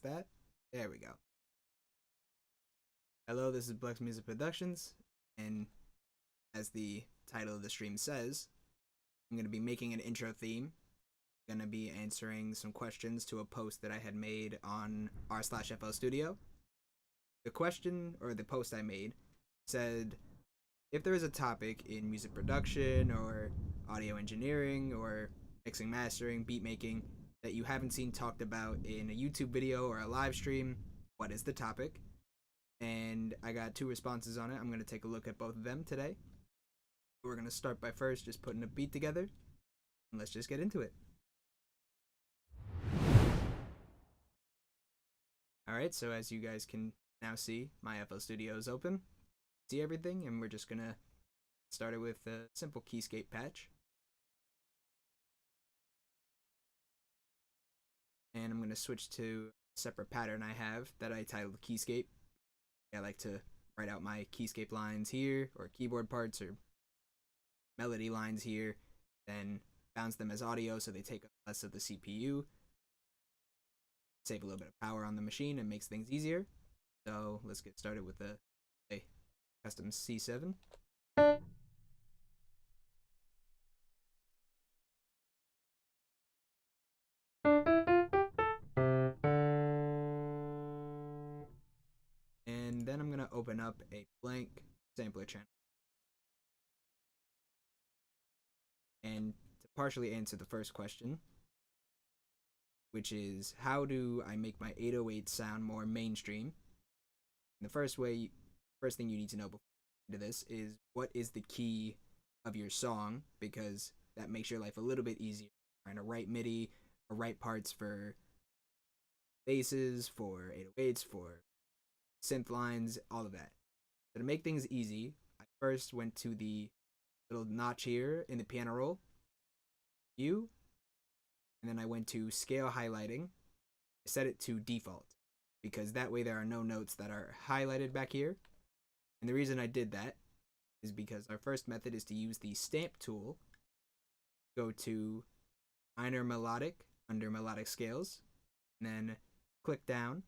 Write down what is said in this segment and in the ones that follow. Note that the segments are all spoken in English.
that. There we go. Hello, this is Blex Music Productions, and as the title of the stream says, I'm going to be making an intro theme. I'm going to be answering some questions to a post that I had made on r/FL Studio. The question, or the post I made, said if there is a topic in music production or audio engineering or mixing, mastering, beat making that you haven't seen talked about in a YouTube video or a live stream, what is the topic? And I got 2 responses on it. I'm going to take a look at both of them today. We're going to start by first just putting a beat together, and let's just get into it. Alright, so as you guys can now see, my FL Studio is open. See everything, and we're just going to start it with a simple keyscape patch. And I'm going to switch to a separate pattern I have that I titled Keyscape. I like to write out my keyscape lines here, or keyboard parts, or melody lines here, then bounce them as audio so they take up less of the CPU. Save a little bit of power on the machine and makes things easier. So let's get started with the custom C7. And then I'm going to open up a blank sampler channel. And to partially answer the first question, which is how do I make my 808 sound more mainstream? And the first thing you need to know before into this is what is the key of your song, because that makes your life a little bit easier. Trying to write MIDI or write parts for basses, for 808s, for synth lines, all of that. So to make things easy, I first went to the little notch here in the piano roll, and then I went to scale highlighting. I set it to default because that way there are no notes that are highlighted back here. And the reason I did that is because our first method is to use the stamp tool. Go to minor melodic under melodic scales, and then click down.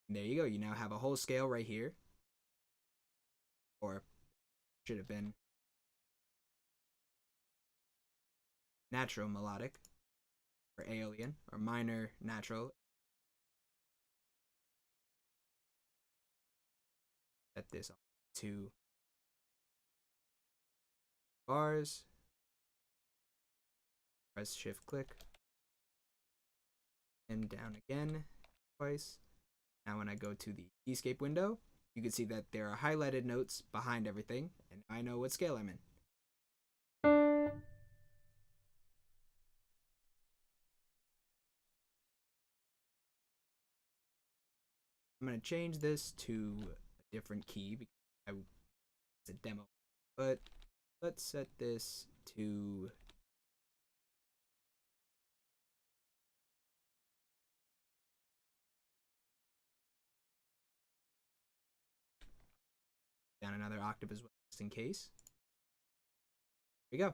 And there you go. You now have a whole scale right here. Or should have been natural melodic for Aeolian, or minor natural. Set this to bars. Press shift click. And down again twice. Now when I go to the keyscape window, you can see that there are highlighted notes behind everything, and I know what scale I'm in. I'm going to change this to a different key because it's a demo, but let's set this to down another octave as well, just in case. Here we go.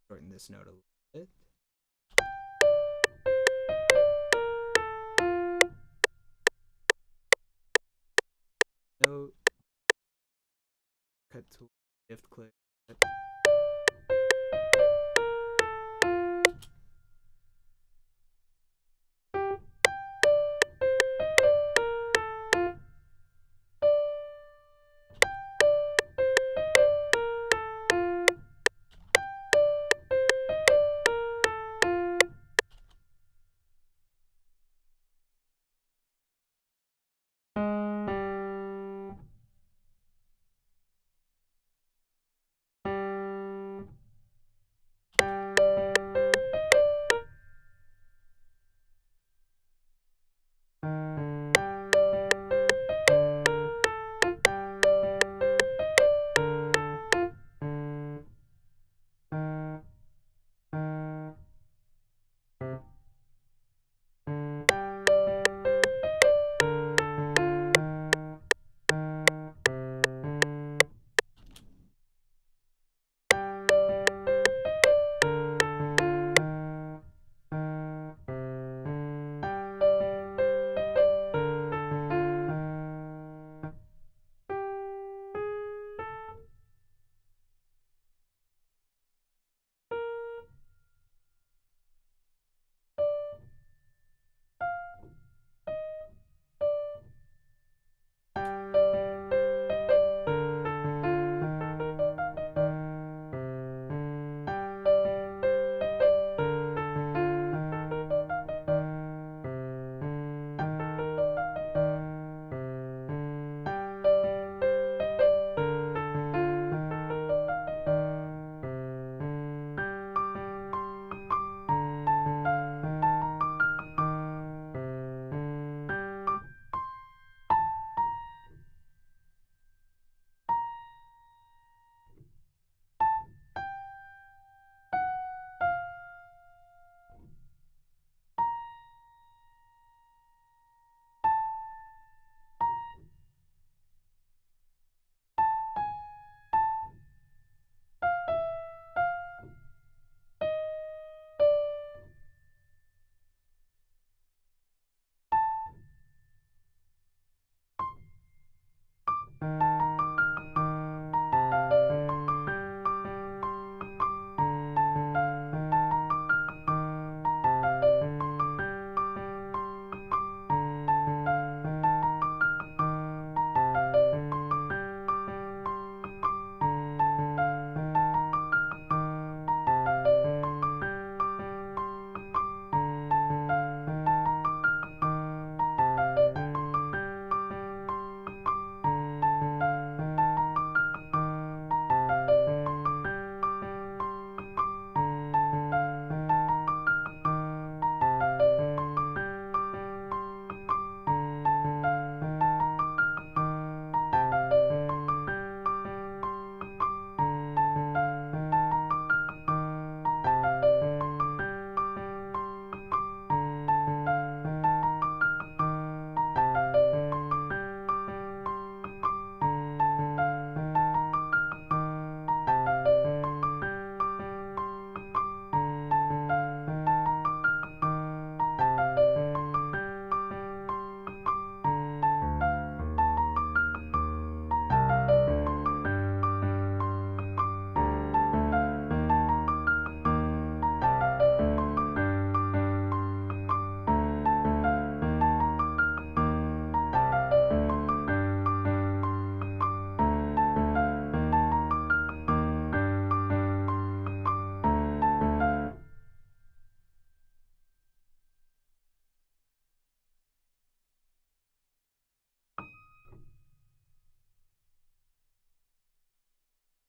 Shorten this note a little bit. Note. shortcut tool, shift click.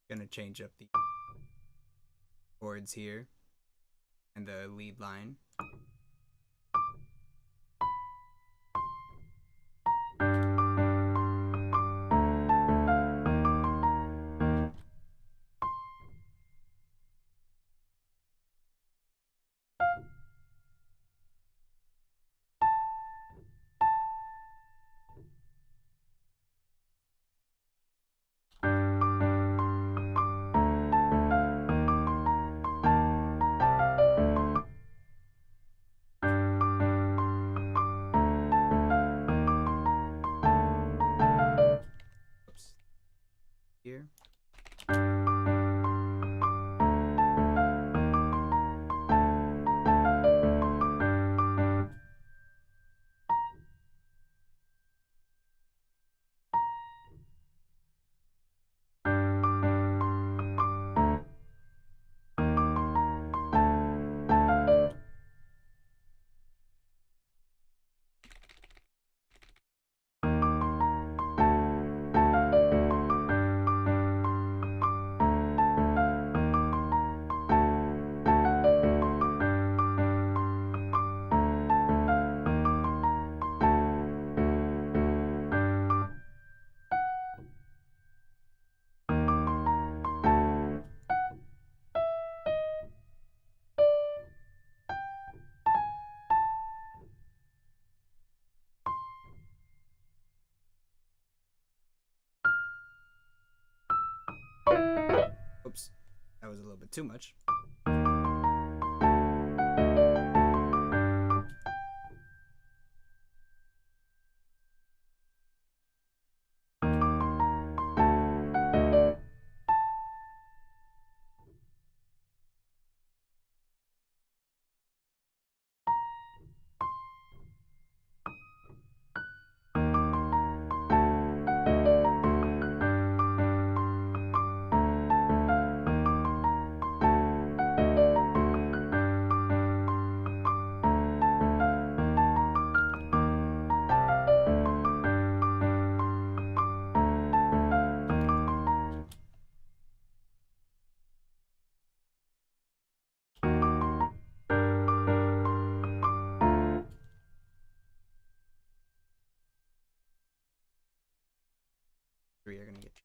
Gonna change up the chords here and the lead line. Oops, that was a little bit too much. Three are gonna get you.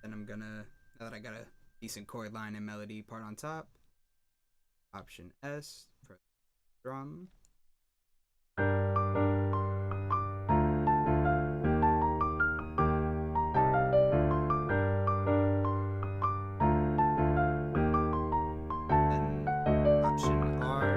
Then I'm gonna, now that I got a decent chord line and melody part on top, Option S for drum. Then Option R.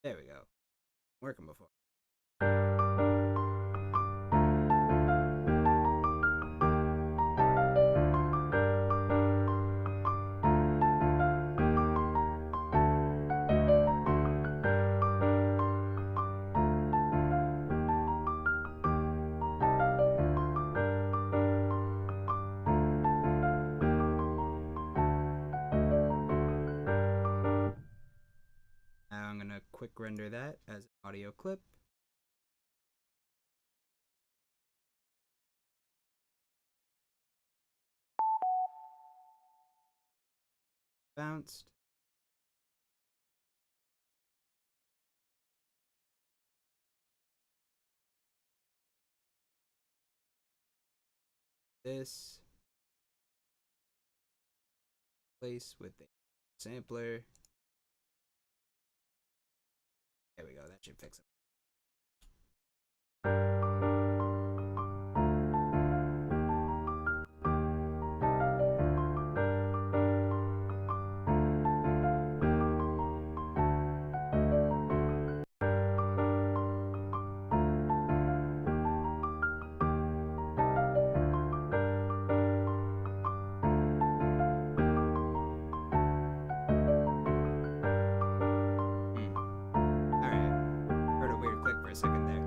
There we go. Working before. Now I'm gonna quick render that as an audio clip. Bounced. This. Place with the sampler. There we go, that should fix it. Alright, heard a weird click for a second there.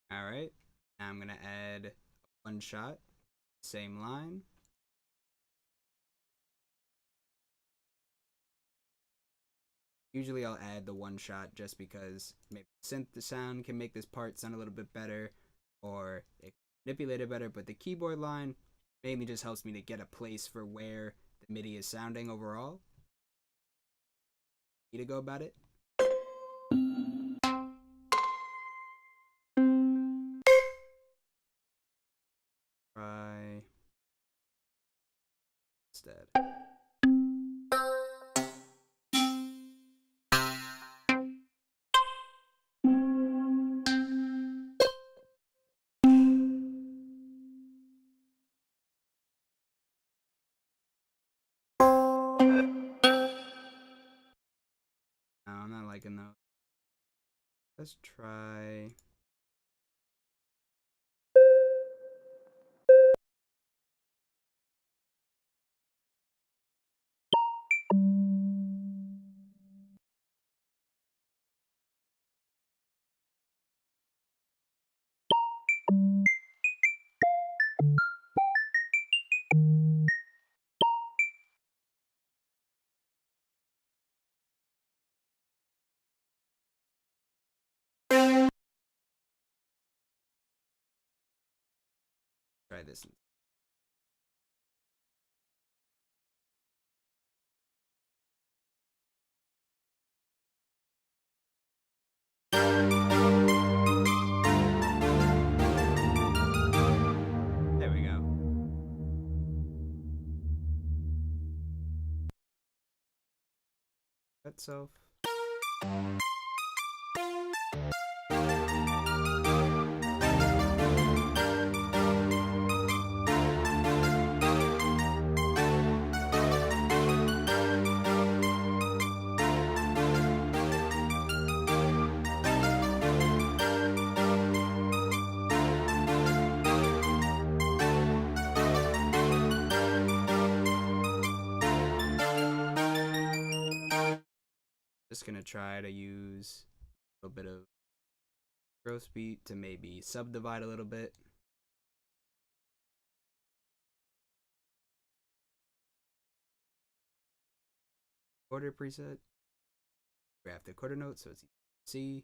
Alright, now I'm gonna add one shot, same line. Usually I'll add the one shot just because maybe the sound can make this part sound a little bit better, or it manipulate it better, but the keyboard line mainly just helps me to get a place for where the MIDI is sounding overall. Need to go about it. Let's try. Try this. There we go. Cut self. Just gonna try to use a little bit of growth beat to maybe subdivide a little bit. Quarter preset. Graph the quarter note so it's easy to see.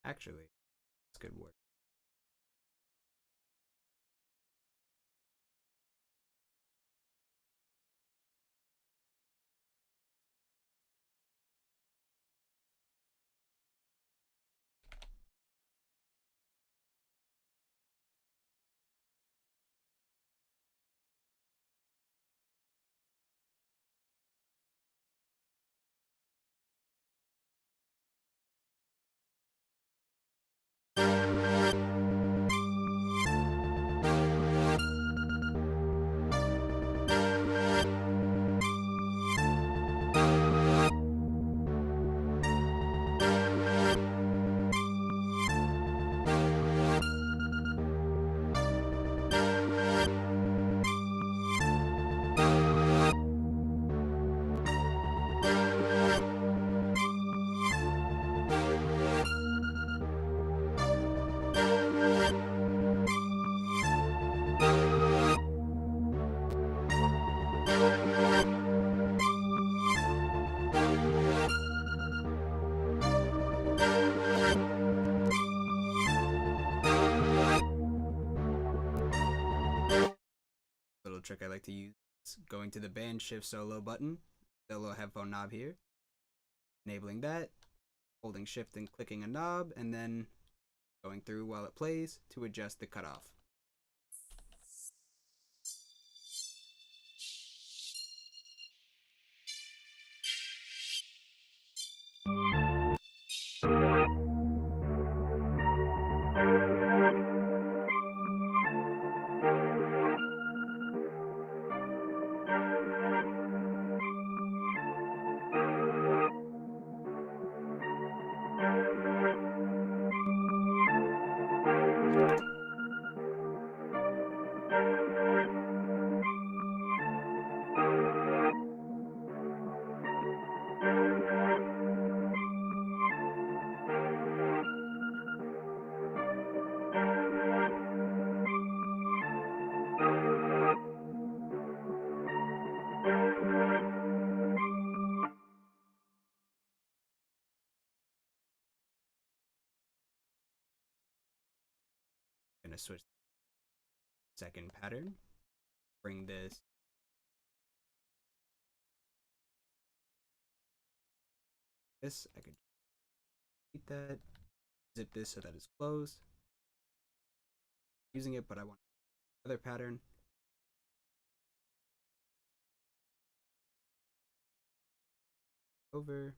Actually, it's good work. Little trick I like to use is going to the band shift solo button, the little headphone knob here, enabling that, holding shift and clicking a knob, and then going through while it plays to adjust the cutoff. to switch second pattern. Bring this I could delete that, zip this so that it's closed. Using it, but I want another pattern. Over.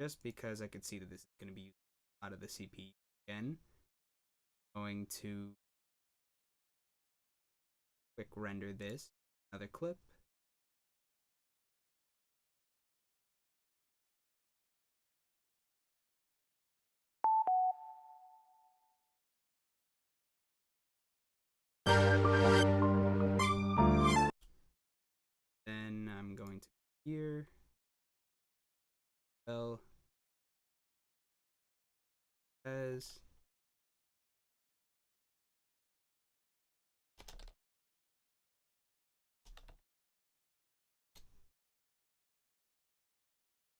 Just because I could see that this is going to be used out of the CPU again, I'm going to quick render this, another clip. Then I'm going to here, well, as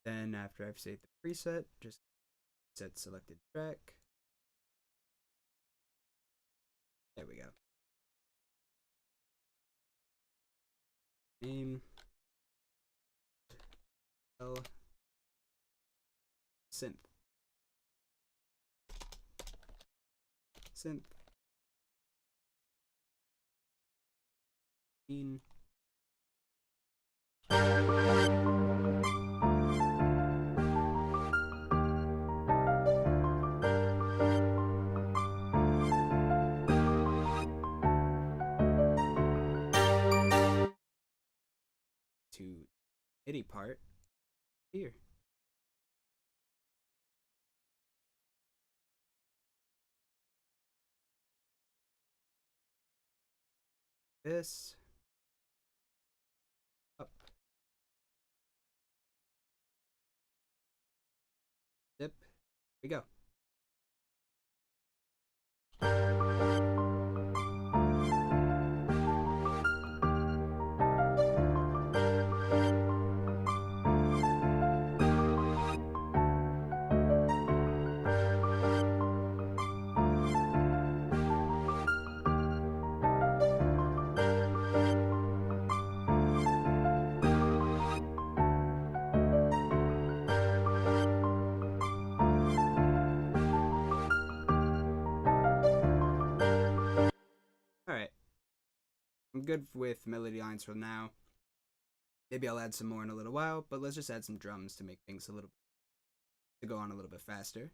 then after I've saved the preset, just set selected track. There we go. Name L synth. To MIDI part here. This up, zip, here we go. Alright, I'm good with melody lines for now. Maybe I'll add some more in a little while, but let's just add some drums to make things to go on a little bit faster.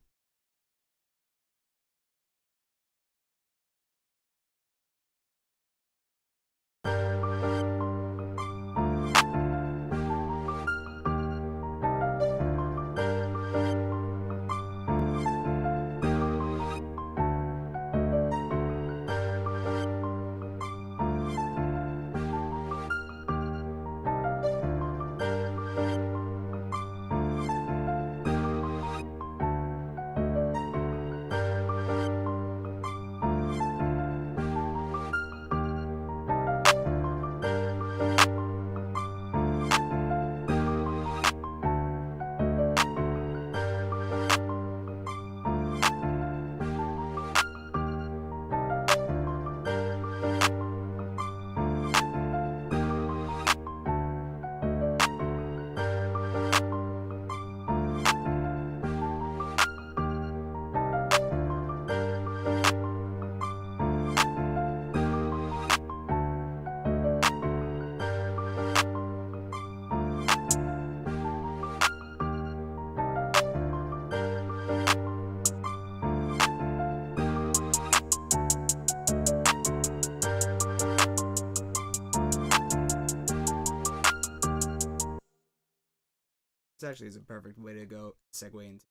This actually is a perfect way to segue into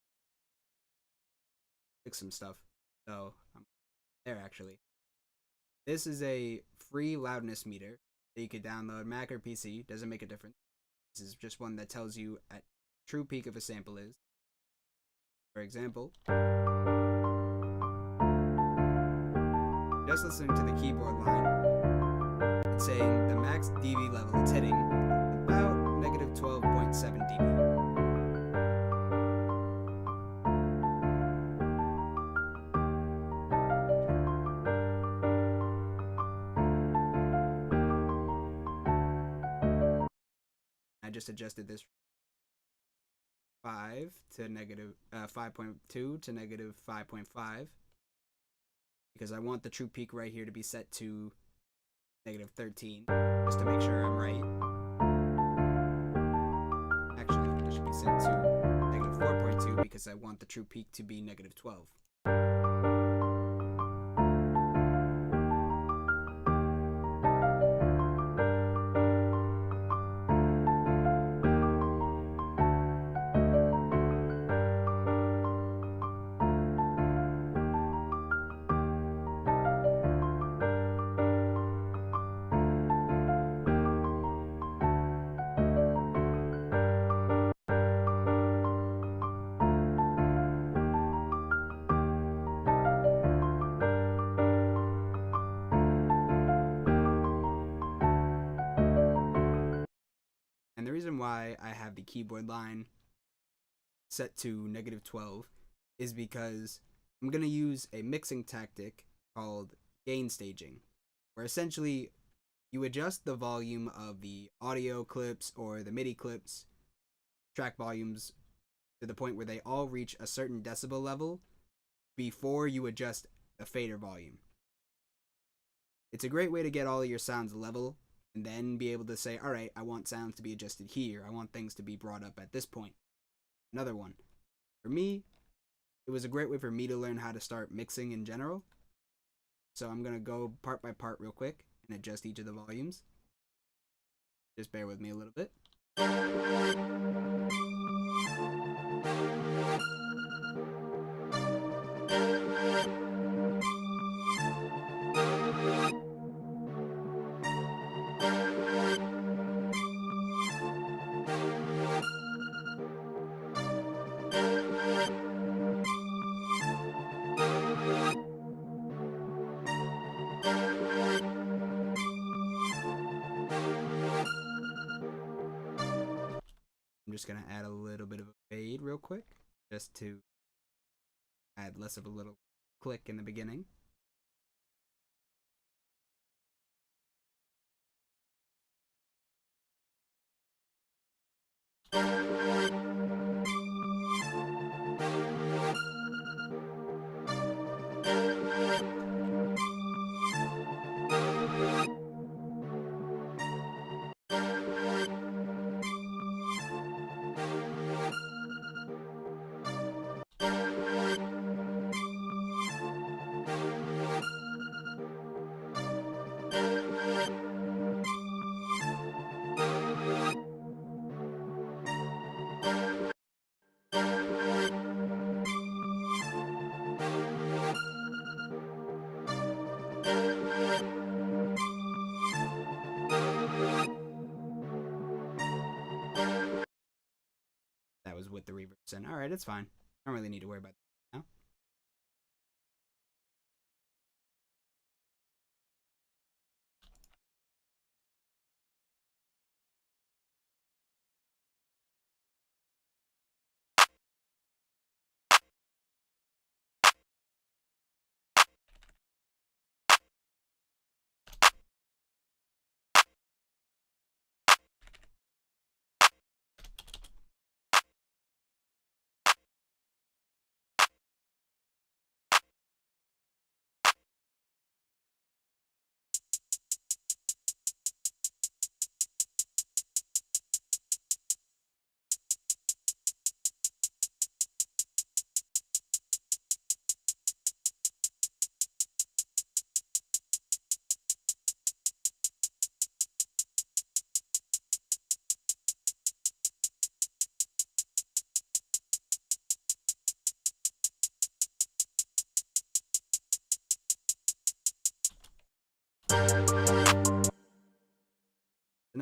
fix some stuff. So I'm there actually. This is a free loudness meter that you could download Mac or PC. Doesn't make a difference. This is just one that tells you at true peak of a sample is. For example, just listening to the keyboard line, it's saying the max dB level it's hitting about negative 12.7 dB. I just adjusted this 5 to negative 5.2 to negative 5.5 because I want the true peak right here to be set to negative 13 just to make sure I'm right. Actually, it should be set to negative 4.2 because I want the true peak to be negative 12. And the reason why I have the keyboard line set to negative 12 is because I'm going to use a mixing tactic called gain staging, where essentially you adjust the volume of the audio clips or the MIDI clips, track volumes, to the point where they all reach a certain decibel level before you adjust the fader volume. It's a great way to get all of your sounds level and then be able to say, all right, I want sounds to be adjusted here. I want things to be brought up at this point. Another one. For me, it was a great way for me to learn how to start mixing in general. So I'm going to go part by part real quick and adjust each of the volumes. Just bear with me a little bit. I'm just going to add a little bit of a fade real quick, just to add less of a little click in the beginning. That was with the reverb in. Alright, it's fine. I don't really need to worry about that now.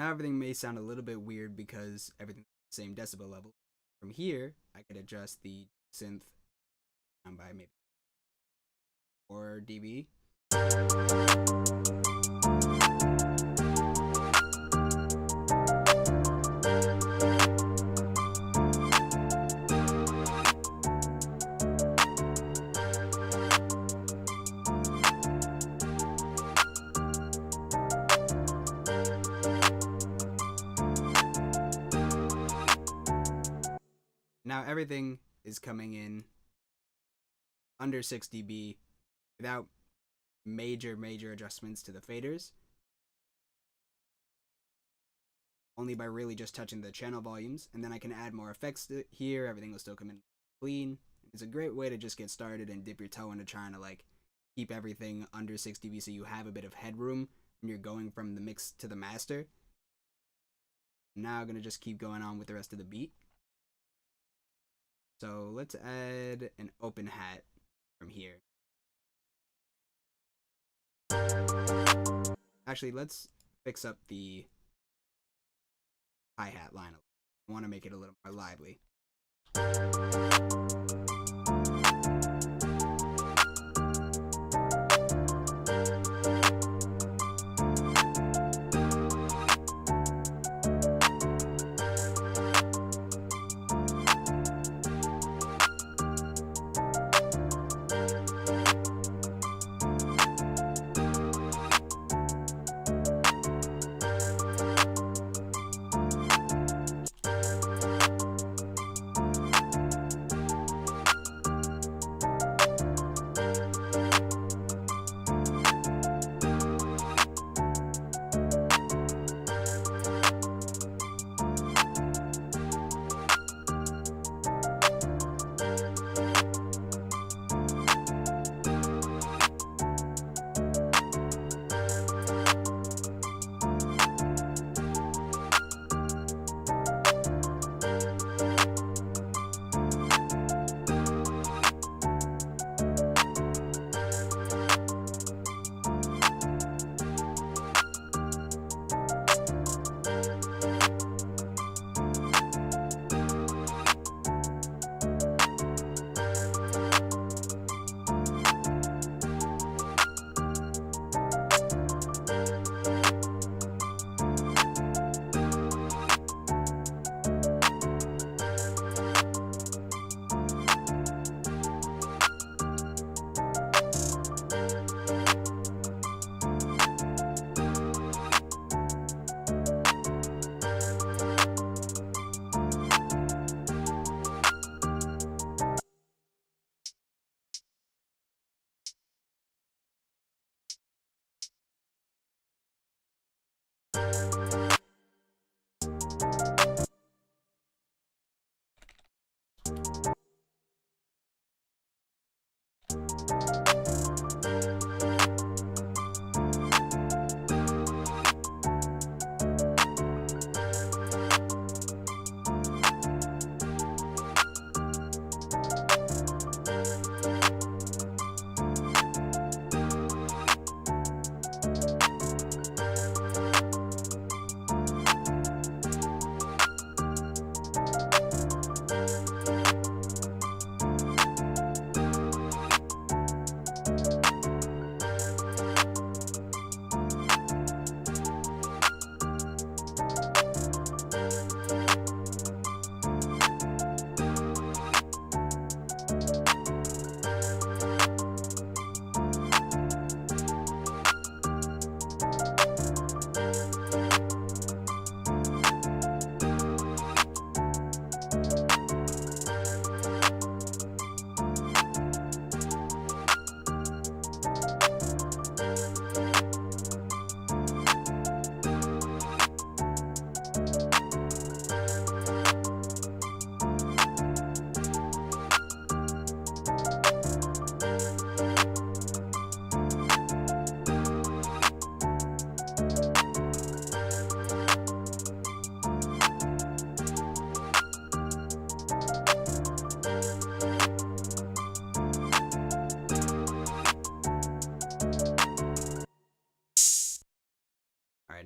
now everything may sound a little bit weird because everything's the same decibel level. From here, I could adjust the synth down by maybe 4 dB. Now everything is coming in under 6 dB without major adjustments to the faders. Only by really just touching the channel volumes, and then I can add more effects here. Everything will still come in clean. It's a great way to just get started and dip your toe into trying to like keep everything under 6 dB so you have a bit of headroom when you're going from the mix to the master. Now I'm gonna just keep going on with the rest of the beat. So let's add an open hat from here. Actually, let's fix up the hi-hat line. I want to make it a little more lively.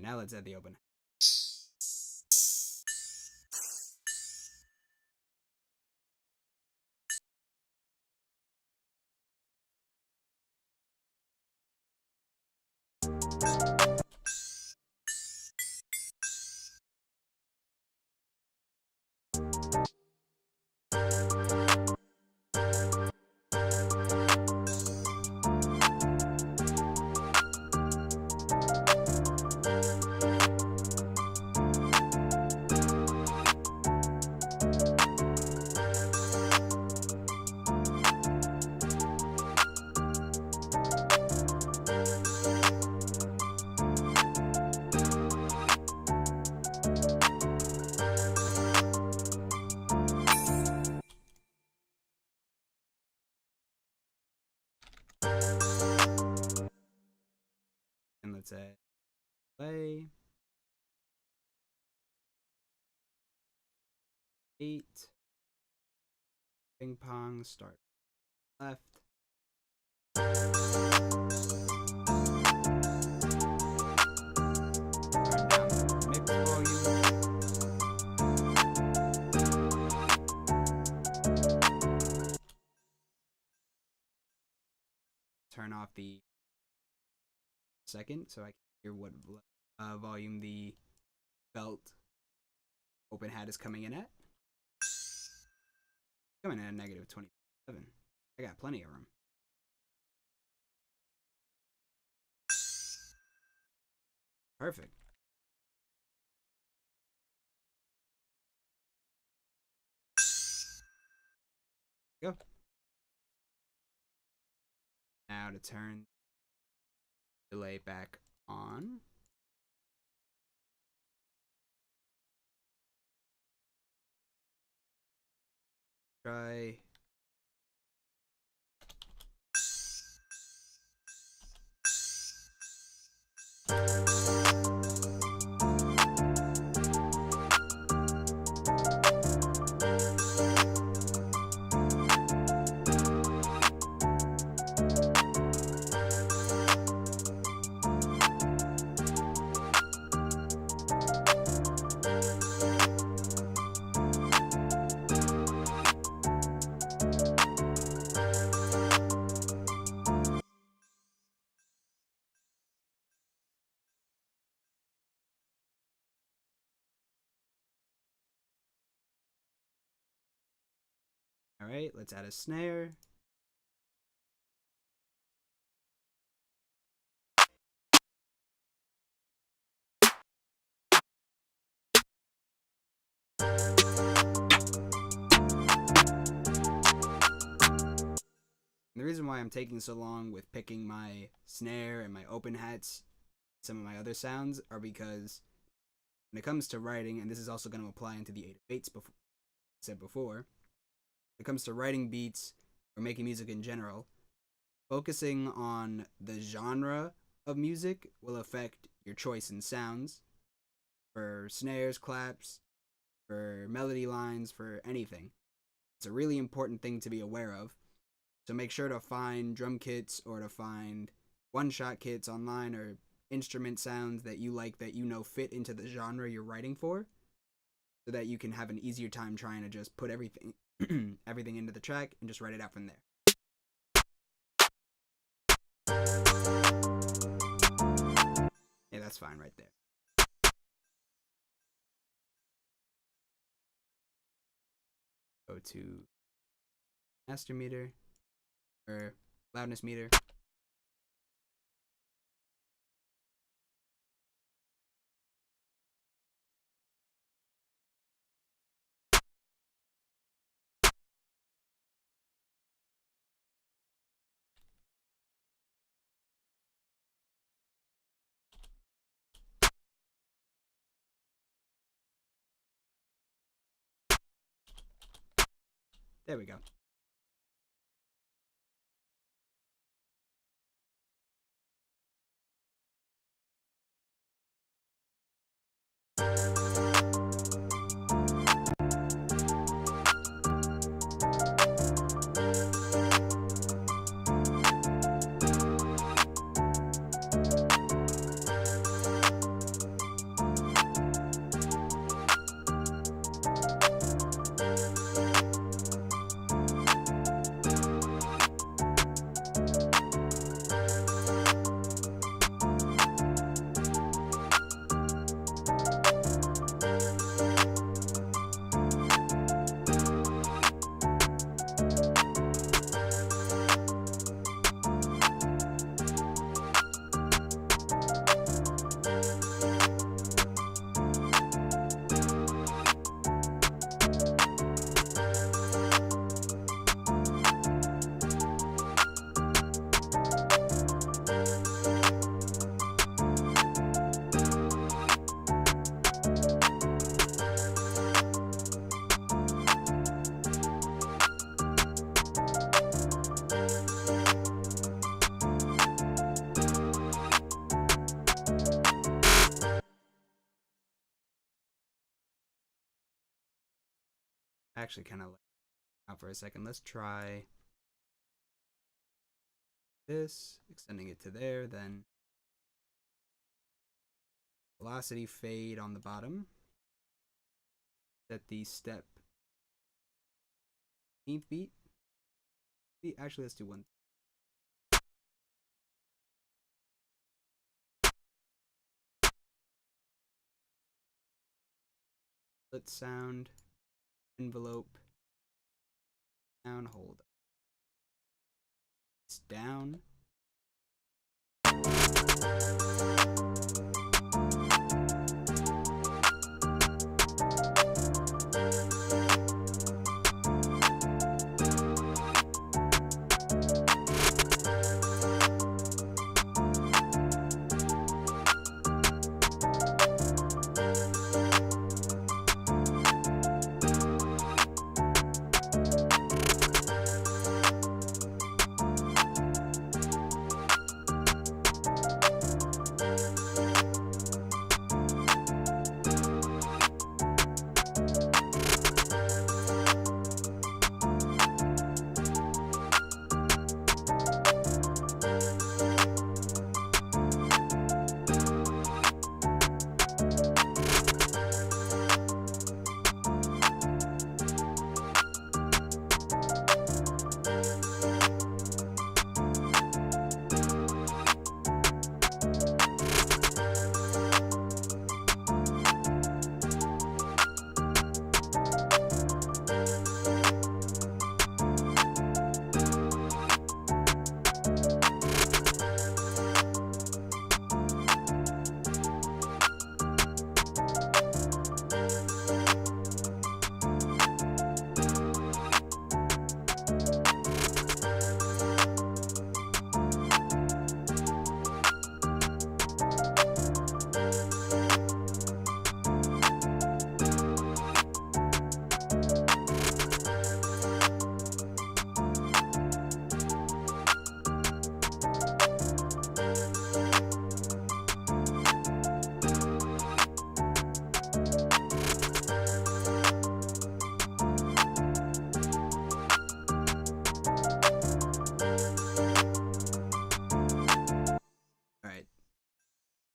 Now let's add the open. And let's say play 8 ping pong start left. Turn down the mix volume. Turn off the second so I can hear what volume the belt open hat is coming in at. Coming in at negative 27. I got plenty of room. Perfect. Go. Now to turn delay back on. Try all right, let's add a snare. The reason why I'm taking so long with picking my snare and my open hats, some of my other sounds, are because when it comes to writing, and this is also going to apply into the 808s said before, when it comes to writing beats or making music in general, focusing on the genre of music will affect your choice in sounds for snares, claps, for melody lines, for anything. It's a really important thing to be aware of. So make sure to find drum kits or to find one-shot kits online or instrument sounds that you like that you know fit into the genre you're writing for, so that you can have an easier time trying to just put everything everything into the track and just write it out from there. Yeah, that's fine right there. Go to master meter or loudness meter. There we go. actually kind of out for a second. Let's try this, extending it to there, then velocity fade on the bottom. Set the step 15th beat. Actually, let's do one. Let's sound envelope down, hold. It's down.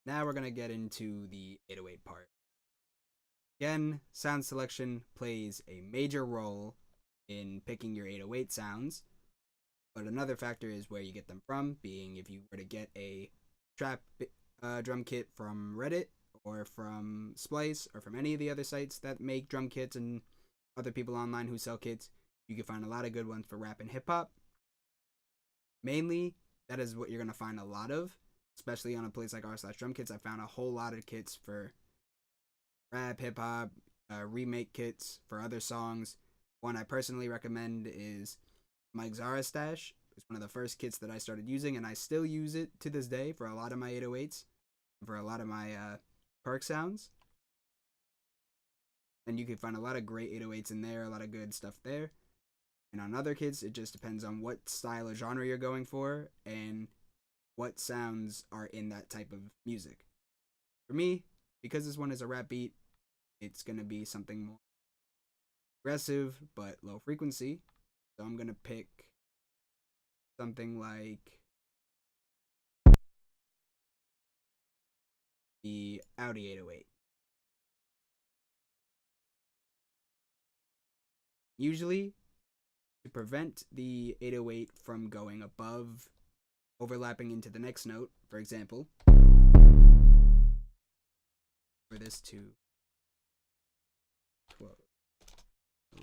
Now we're going to get into the 808 part. Again, sound selection plays a major role in picking your 808 sounds, but another factor is where you get them from, being if you were to get a trap drum kit from Reddit or from Splice or from any of the other sites that make drum kits and other people online who sell kits, you can find a lot of good ones for rap and hip-hop. Mainly, that is what you're going to find a lot of. Especially on a place like r/drumkits, I found a whole lot of kits for rap, hip-hop, remake kits for other songs. One I personally recommend is Mike Zara Stash. It's one of the first kits that I started using, and I still use it to this day for a lot of my 808s, for a lot of my perk sounds. And you can find a lot of great 808s in there, a lot of good stuff there. And on other kits, it just depends on what style or genre you're going for, and what sounds are in that type of music. For me, because this one is a rap beat, it's going to be something more aggressive but low frequency. So I'm going to pick something like the Audi 808. Usually, to prevent the 808 from going above overlapping into the next note, for example, for this to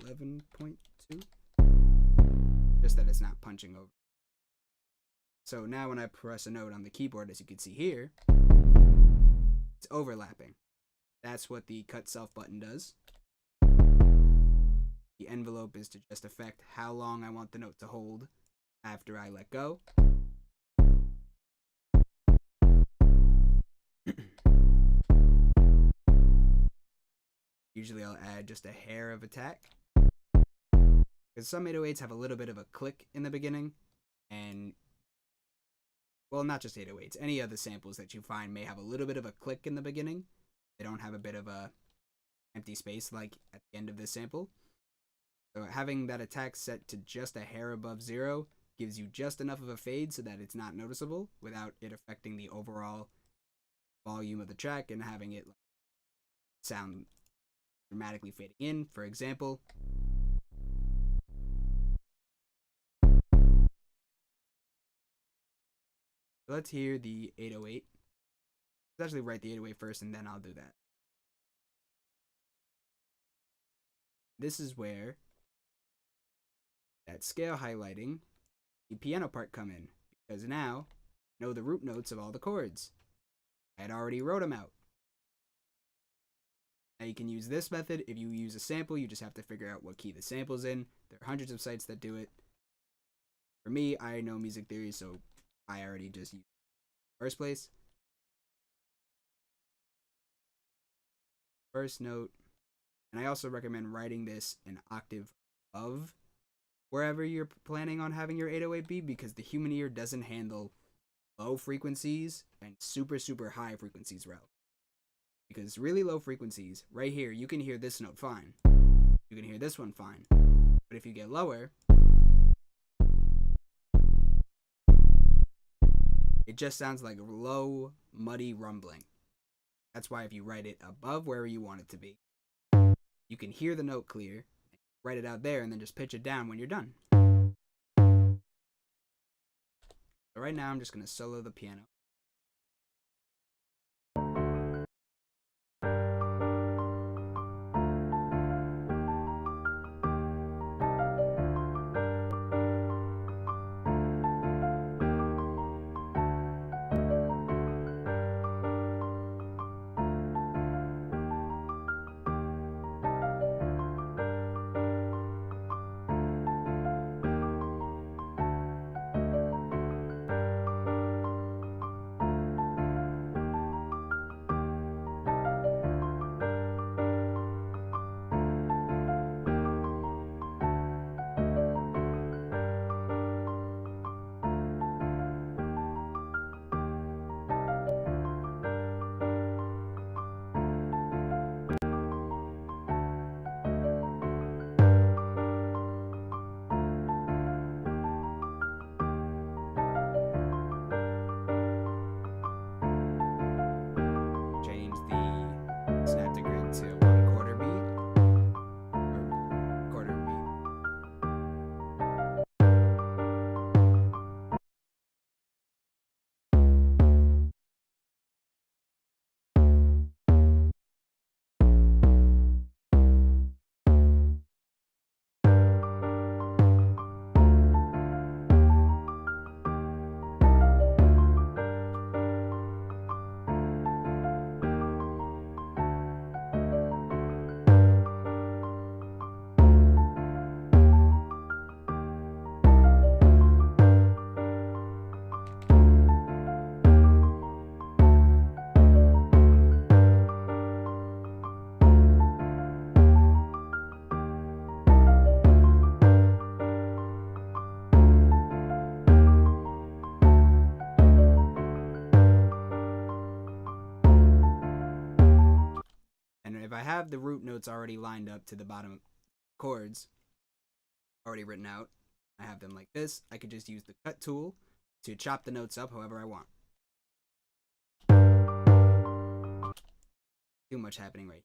11.2, just that it's not punching over. So now when I press a note on the keyboard, as you can see here, it's overlapping. That's what the cut self button does. The envelope is to just affect how long I want the note to hold after I let go. Usually I'll add just a hair of attack, because some 808s have a little bit of a click in the beginning, and, well, not just 808s, any other samples that you find may have a little bit of a click in the beginning. They don't have a bit of a empty space like at the end of this sample. So having that attack set to just a hair above 0 gives you just enough of a fade so that it's not noticeable without it affecting the overall volume of the track and having it sound dramatically fading in. For example, let's hear the 808. Let's actually write the 808 first and then I'll do that. This is where that scale highlighting, the piano part come in, because now I know the root notes of all the chords. I had already wrote them out. Now you can use this method. If you use a sample, you just have to figure out what key the sample's in. There are hundreds of sites that do it. For me, I know music theory, so I already just used it in the first place. First note. And I also recommend writing this an octave of wherever you're planning on having your 808 be, because the human ear doesn't handle low frequencies and super, super high frequencies well. Because really low frequencies, right here, you can hear this note fine. You can hear this one fine. But if you get lower, it just sounds like low, muddy rumbling. That's why if you write it above wherever you want it to be, you can hear the note clear, write it out there, and then just pitch it down when you're done. So right now I'm just going to solo the piano. Change the snap to grid to 1/4 beat, or quarter beat. And if I have the root notes already lined up to the bottom chords, already written out, I have them like this, I could just use the cut tool to chop the notes up however I want. Too much happening right here.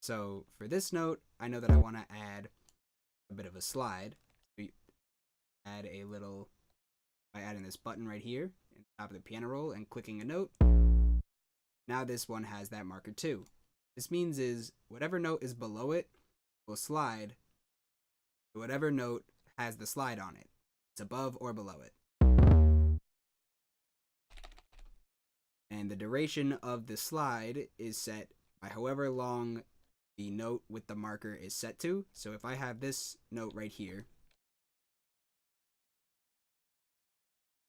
So for this note, I know that I want to add a bit of a slide. So add a little by adding this button right here in the top of the piano roll and clicking a note. Now this one has that marker too. This means is whatever note is below it will slide to whatever note has the slide on it. It's above or below it. And the duration of the slide is set by however long the note with the marker is set to. So if I have this note right here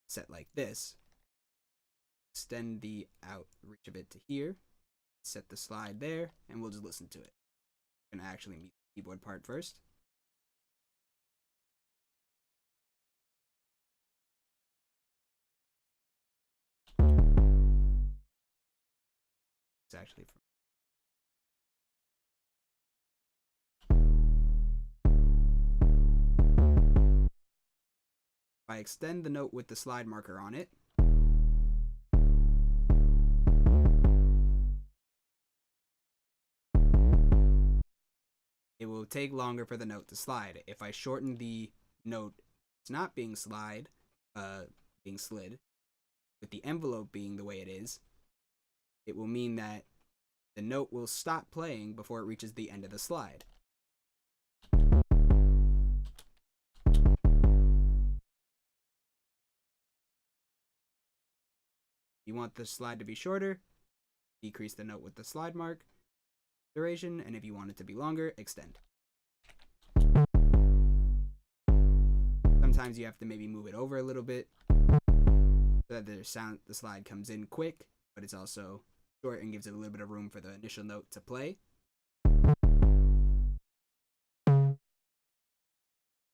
set like this, extend the outreach of it to here, set the slide there, and we'll just listen to it. I'm going to actually mute the keyboard part first. It's actually from if I extend the note with the slide marker on it, it will take longer for the note to slide. If I shorten the note, it's not being slid, with the envelope being the way it is, it will mean that the note will stop playing before it reaches the end of the slide. You want the slide to be shorter, decrease the note with the slide mark duration, and if you want it to be longer, extend. Sometimes you have to maybe move it over a little bit so that the slide comes in quick, but it's also short and gives it a little bit of room for the initial note to play.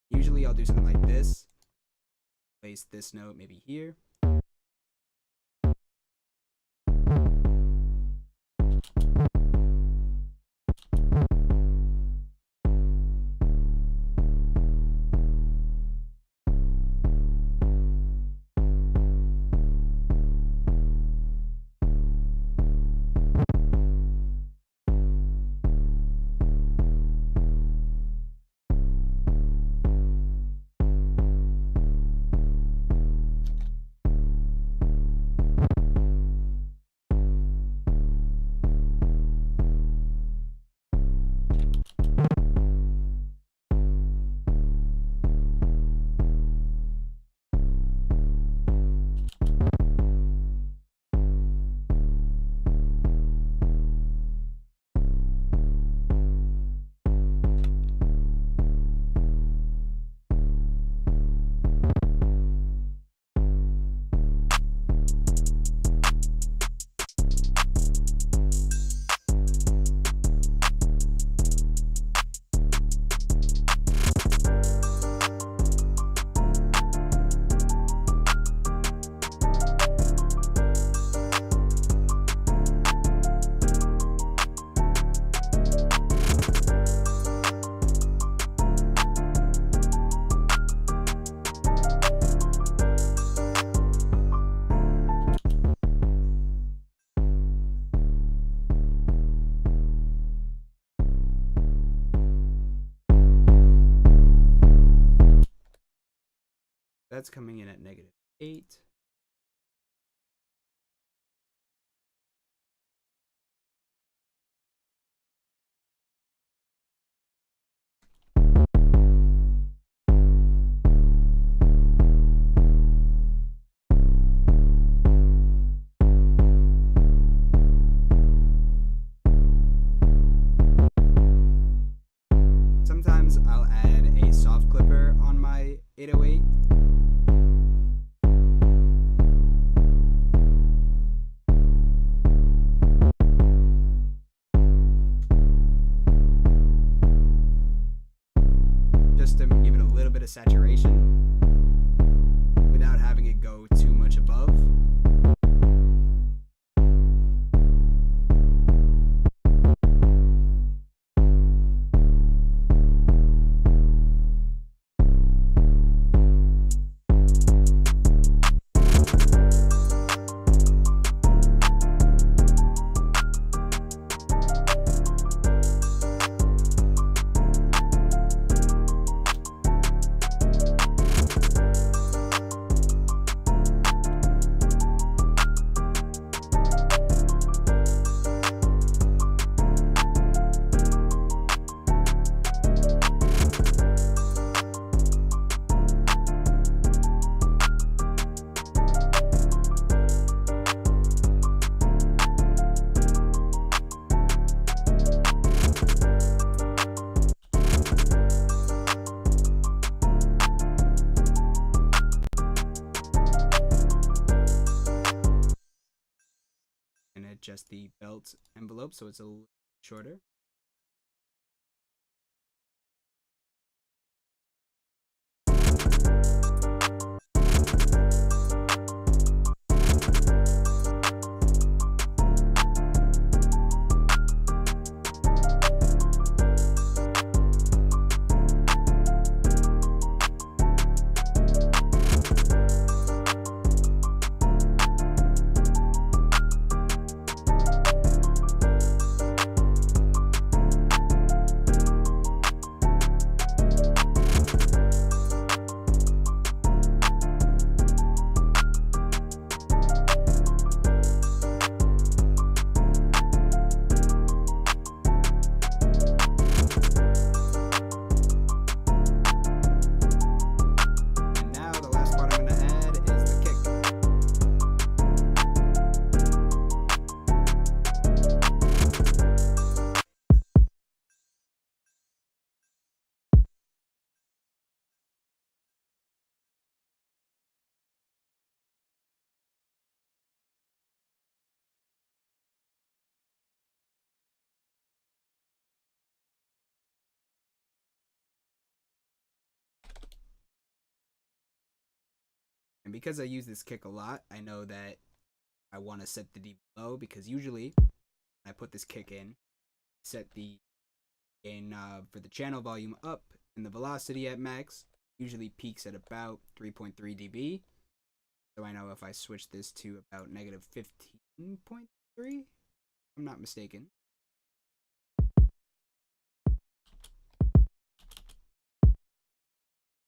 Usually I'll do something like this. Place this note maybe here. That's coming in at -8. Sometimes I'll add a soft clipper on my 808. And adjust the belt envelope so it's a little shorter. And because I use this kick a lot, I know that I want to set the dB low, because usually I put this kick in, set the gain for the channel volume up, and the velocity at max usually peaks at about 3.3 dB. So I know if I switch this to about negative 15.3, I'm not mistaken.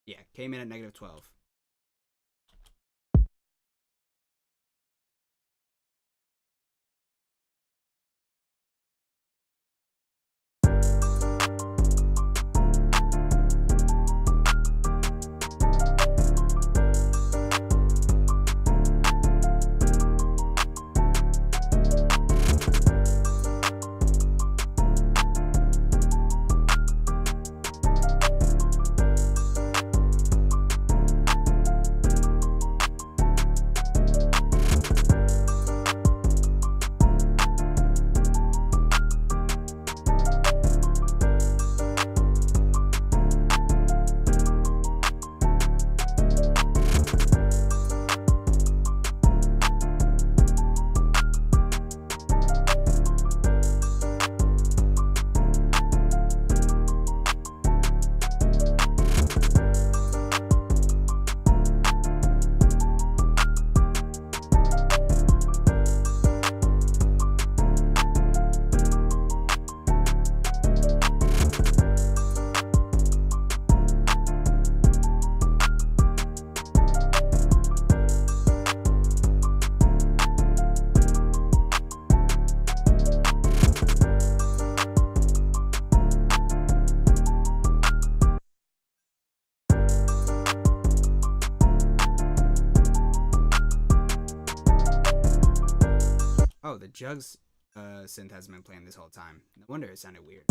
Yeah, came in at negative 12. Oh, the Jugs synth hasn't been playing this whole time. No wonder it sounded weird.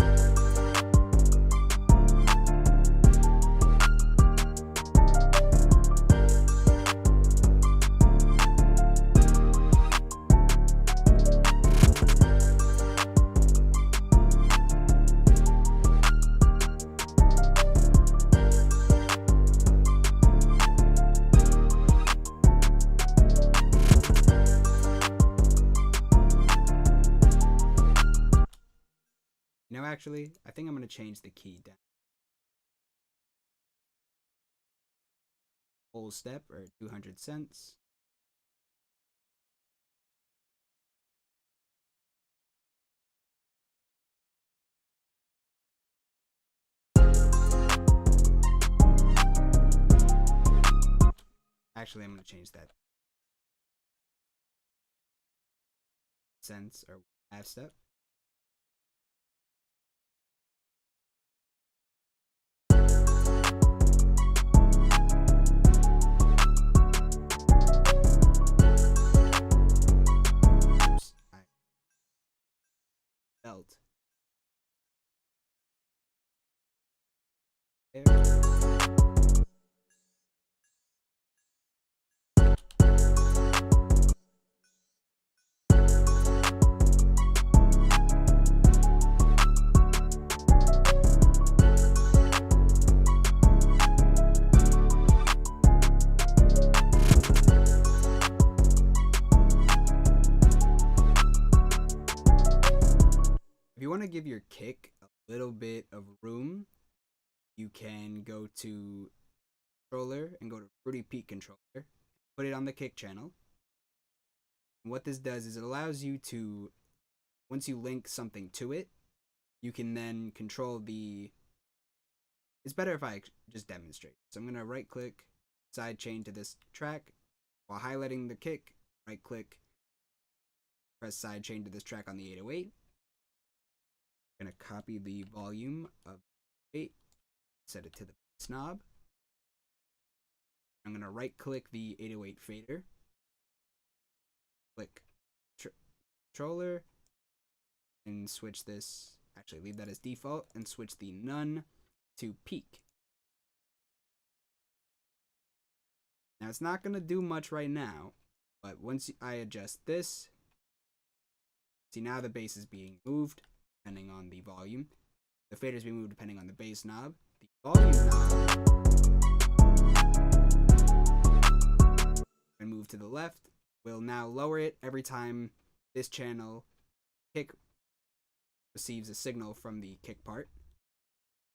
You know, actually, I think I'm going to change the key down. Whole step, or 200 cents. Actually, I'm going to change that. Cents, or half step. Belt. There. you want to give your kick a little bit of room, you can go to controller and go to Fruity Peak controller, put it on the kick channel. And what this does is it allows you to, once you link something to it, you can then control the, it's better if I just demonstrate. So I'm going to right click, side chain to this track, while highlighting the kick, right click, press side chain to this track on the 808. I'm going to copy the volume of 8, set it to the bass knob. I'm going to right click the 808 fader, click controller, and switch this, actually leave that as default, and switch the none to peak. Now it's not going to do much right now, but once I adjust this, see now the bass is being moved depending on the volume. The fader is being moved depending on the bass knob. The volume knob, and move to the left, will now lower it every time this channel kick receives a signal from the kick part.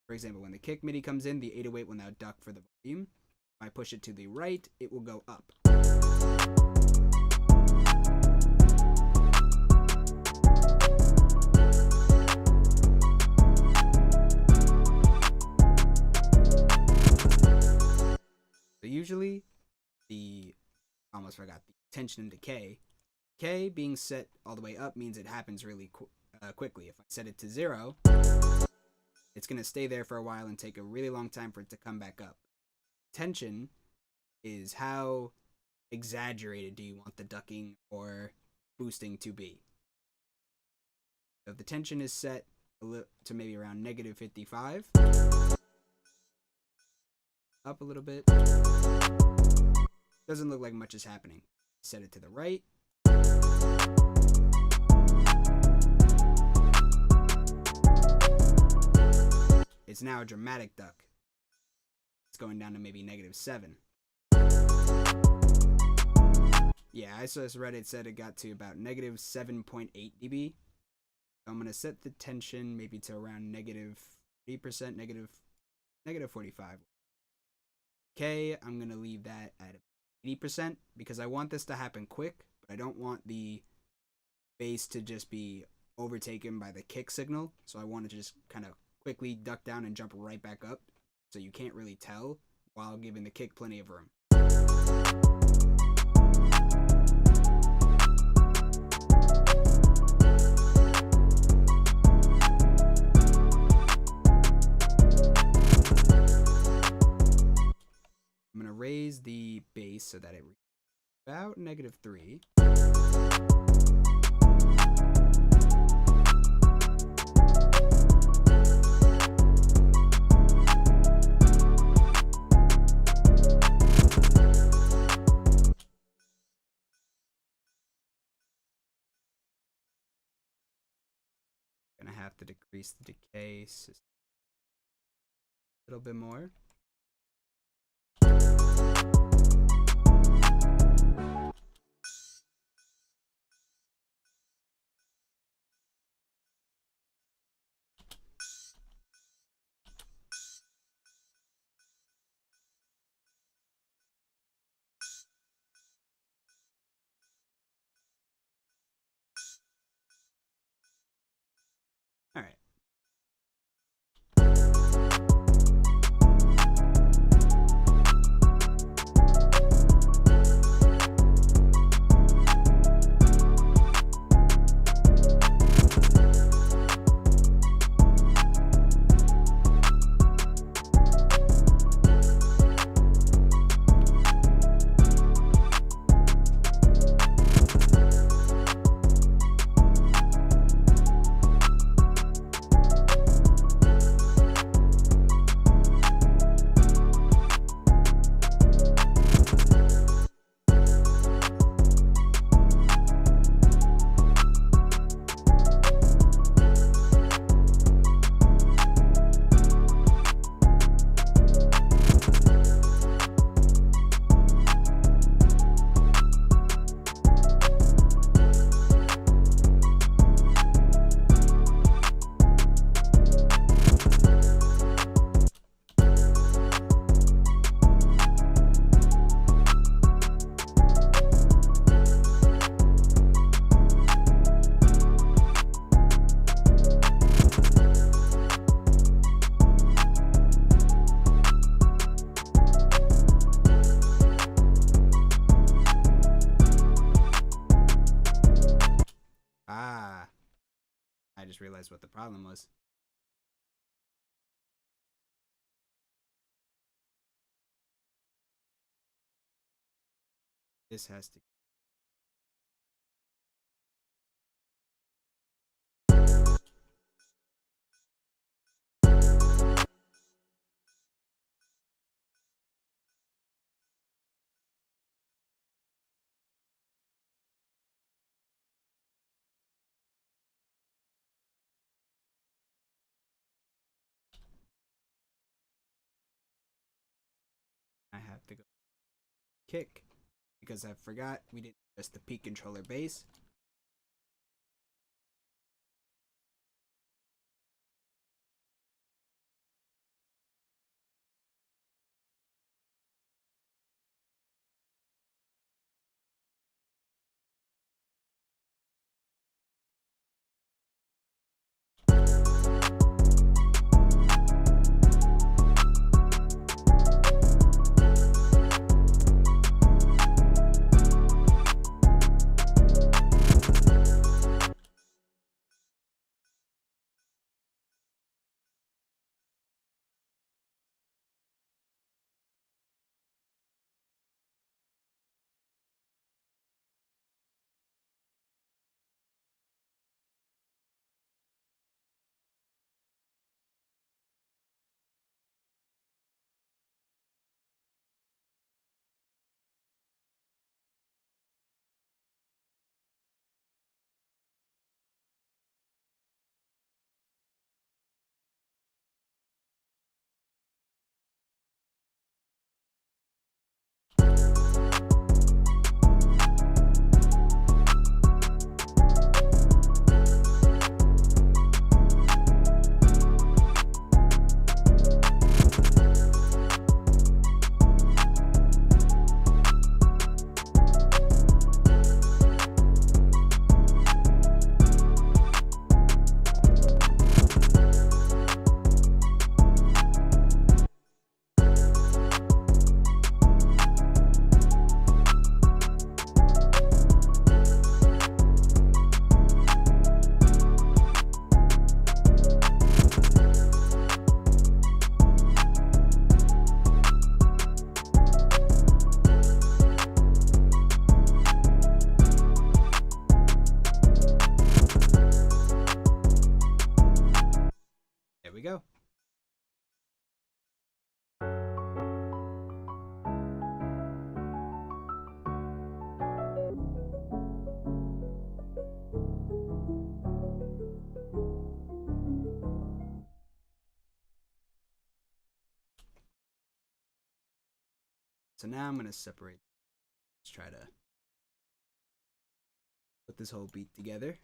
For example, when the kick MIDI comes in, the 808 will now duck for the volume. If I push it to the right, it will go up. So usually, almost forgot the tension and decay. Decay being set all the way up means it happens really quickly. If I set it to 0, it's going to stay there for a while and take a really long time for it to come back up. Tension is how exaggerated do you want the ducking or boosting to be. So if the tension is set to maybe around -55, up a little bit, doesn't look like much is happening. Set it to the right. It's now a dramatic duck. It's going down to maybe -7. Yeah, I just read it said it got to about -7.8 dB. So I'm going to set the tension maybe to around -3%, -45. Okay, I'm going to leave that at 80% because I want this to happen quick, but I don't want the bass to just be overtaken by the kick signal. So I want it to just kind of quickly duck down and jump right back up, so you can't really tell while giving the kick plenty of room. I'm going to raise the bass so that it reaches about -3. Gonna have to decrease the decay a little bit more. All right. I just realized what the problem was. This has to. I have to go kick because I forgot we didn't adjust the peak controller base. There we go. So now I'm going to separate. Let's try to put this whole beat together.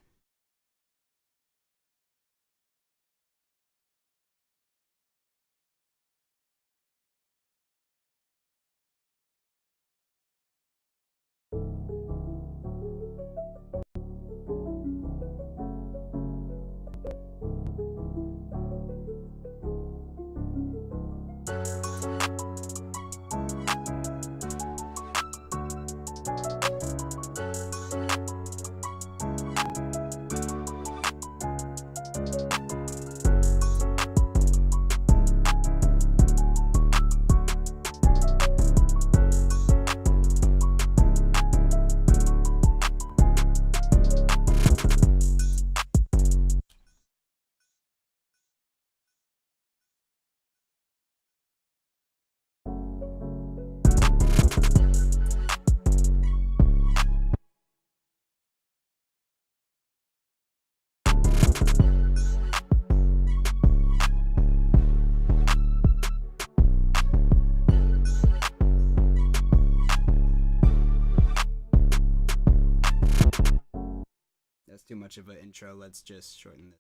That's too much of an intro. Let's just shorten this.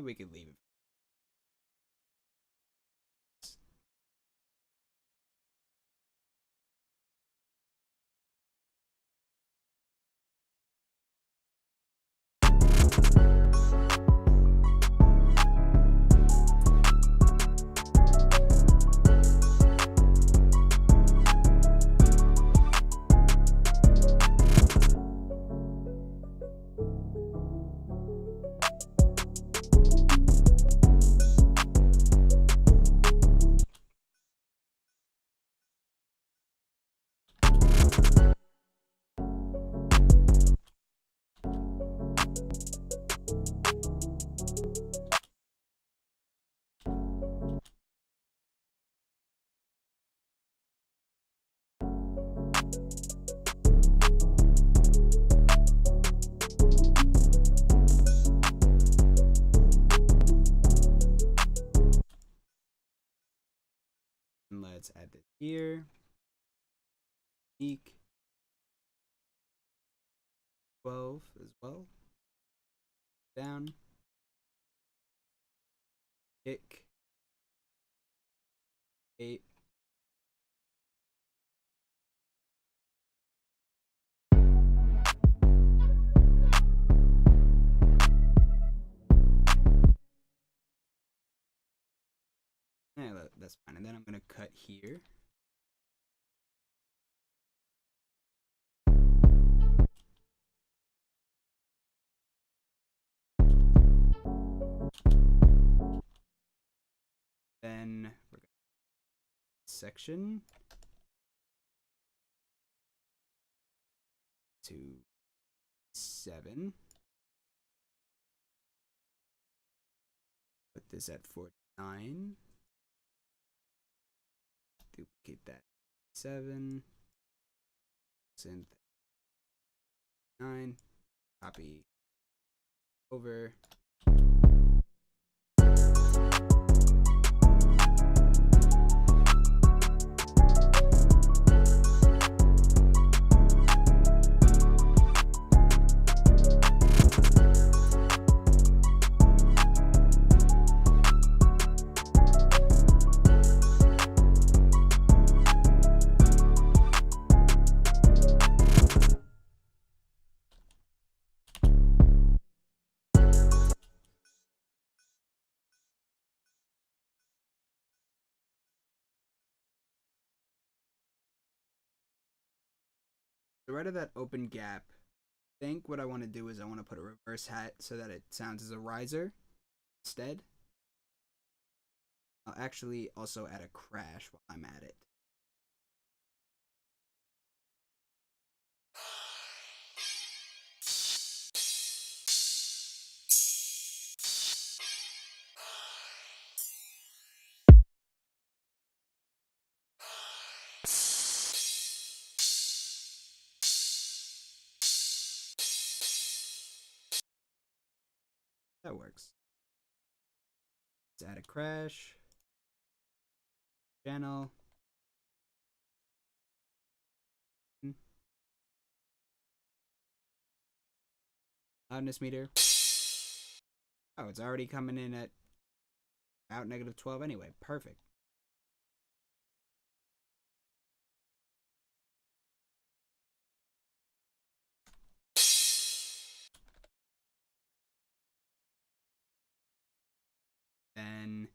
We could leave it. here. Peak 12 as well. Down. Kick 8. Yeah, that's fine. And then I'm gonna cut here. Then we're gonna section to 7. Put this at 49. Duplicate that 7. Synth 9. Copy over. So right of that open gap, I think what I want to do is I want to put a reverse hat so that it sounds as a riser instead. I'll actually also add a crash while I'm at it. That works. Let's add a crash. Channel. Loudness meter. Oh, it's already coming in at about -12 anyway. Perfect. Then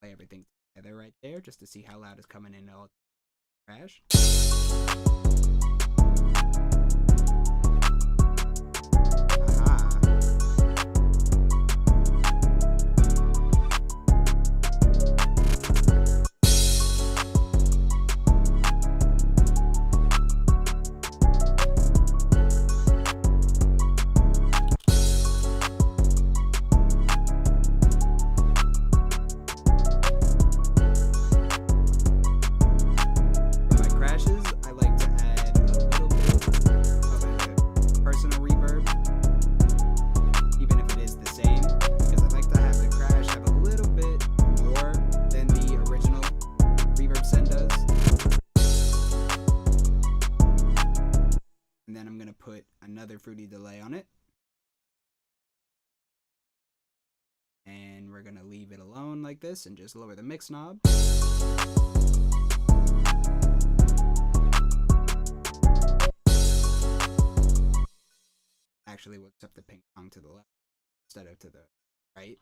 play everything together right there just to see how loud it's coming in all crash. Fruity delay on it, and we're gonna leave it alone like this and just lower the mix knob. Actually, we'll set the ping pong to the left instead of to the right.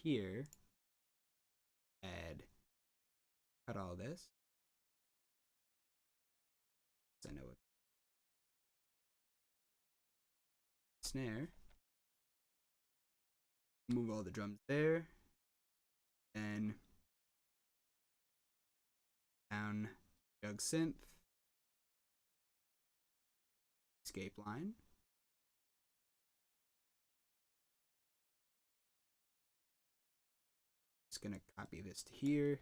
Here, cut all this. I know it. Snare. move all the drums there. Then down jug synth, escape line. Just gonna copy this to here.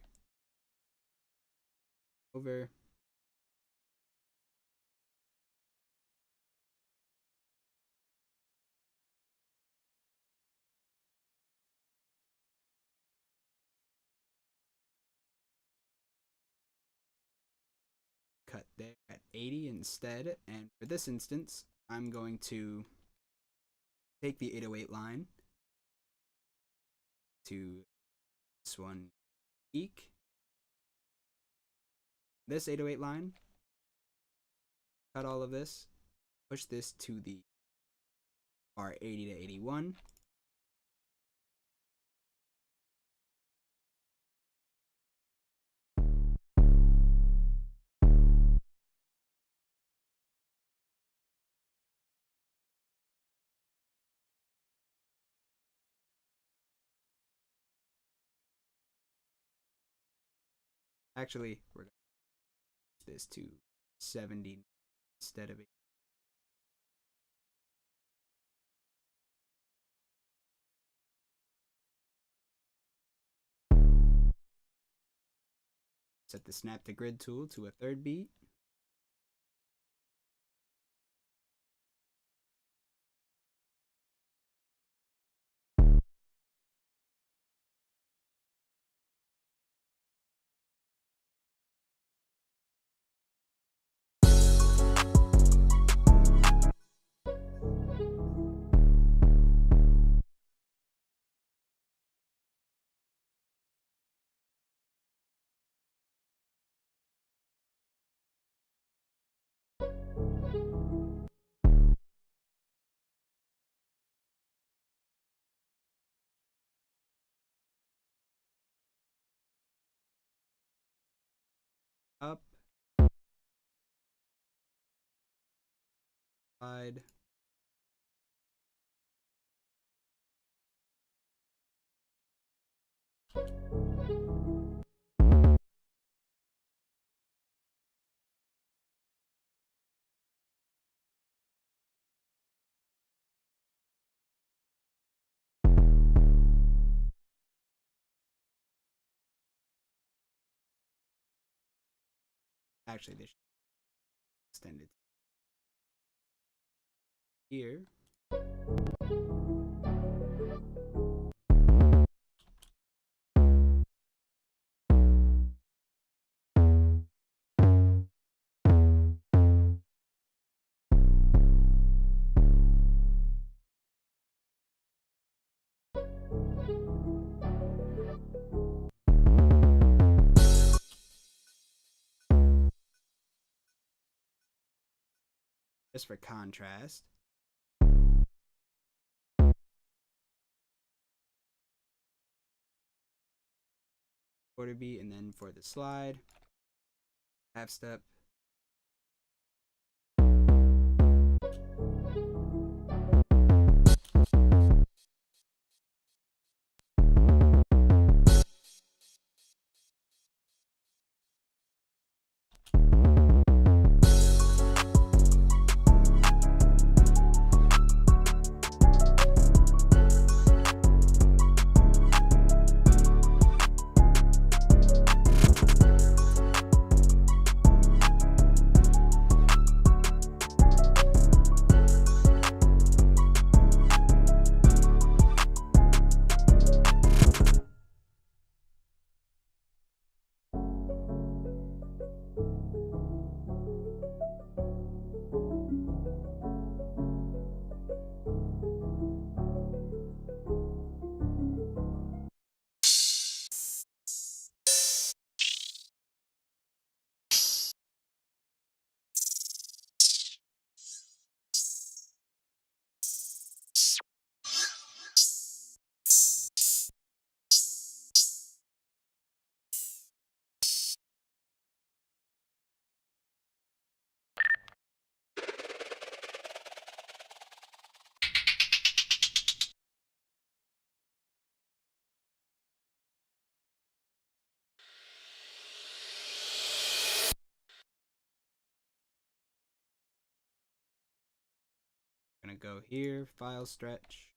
Over. Cut there at 80 instead, and for this instance I'm going to take the 808 line to this one, peak. This 808 line, cut all of this, push this to the bar 80 to 81. Actually, we're going to push this to 70 instead of 80. Set the snap to grid tool to a third beat. Up, slide, actually this should extend it here. Just for contrast. Quarter beat, and then for the slide, half step. go here, file stretch.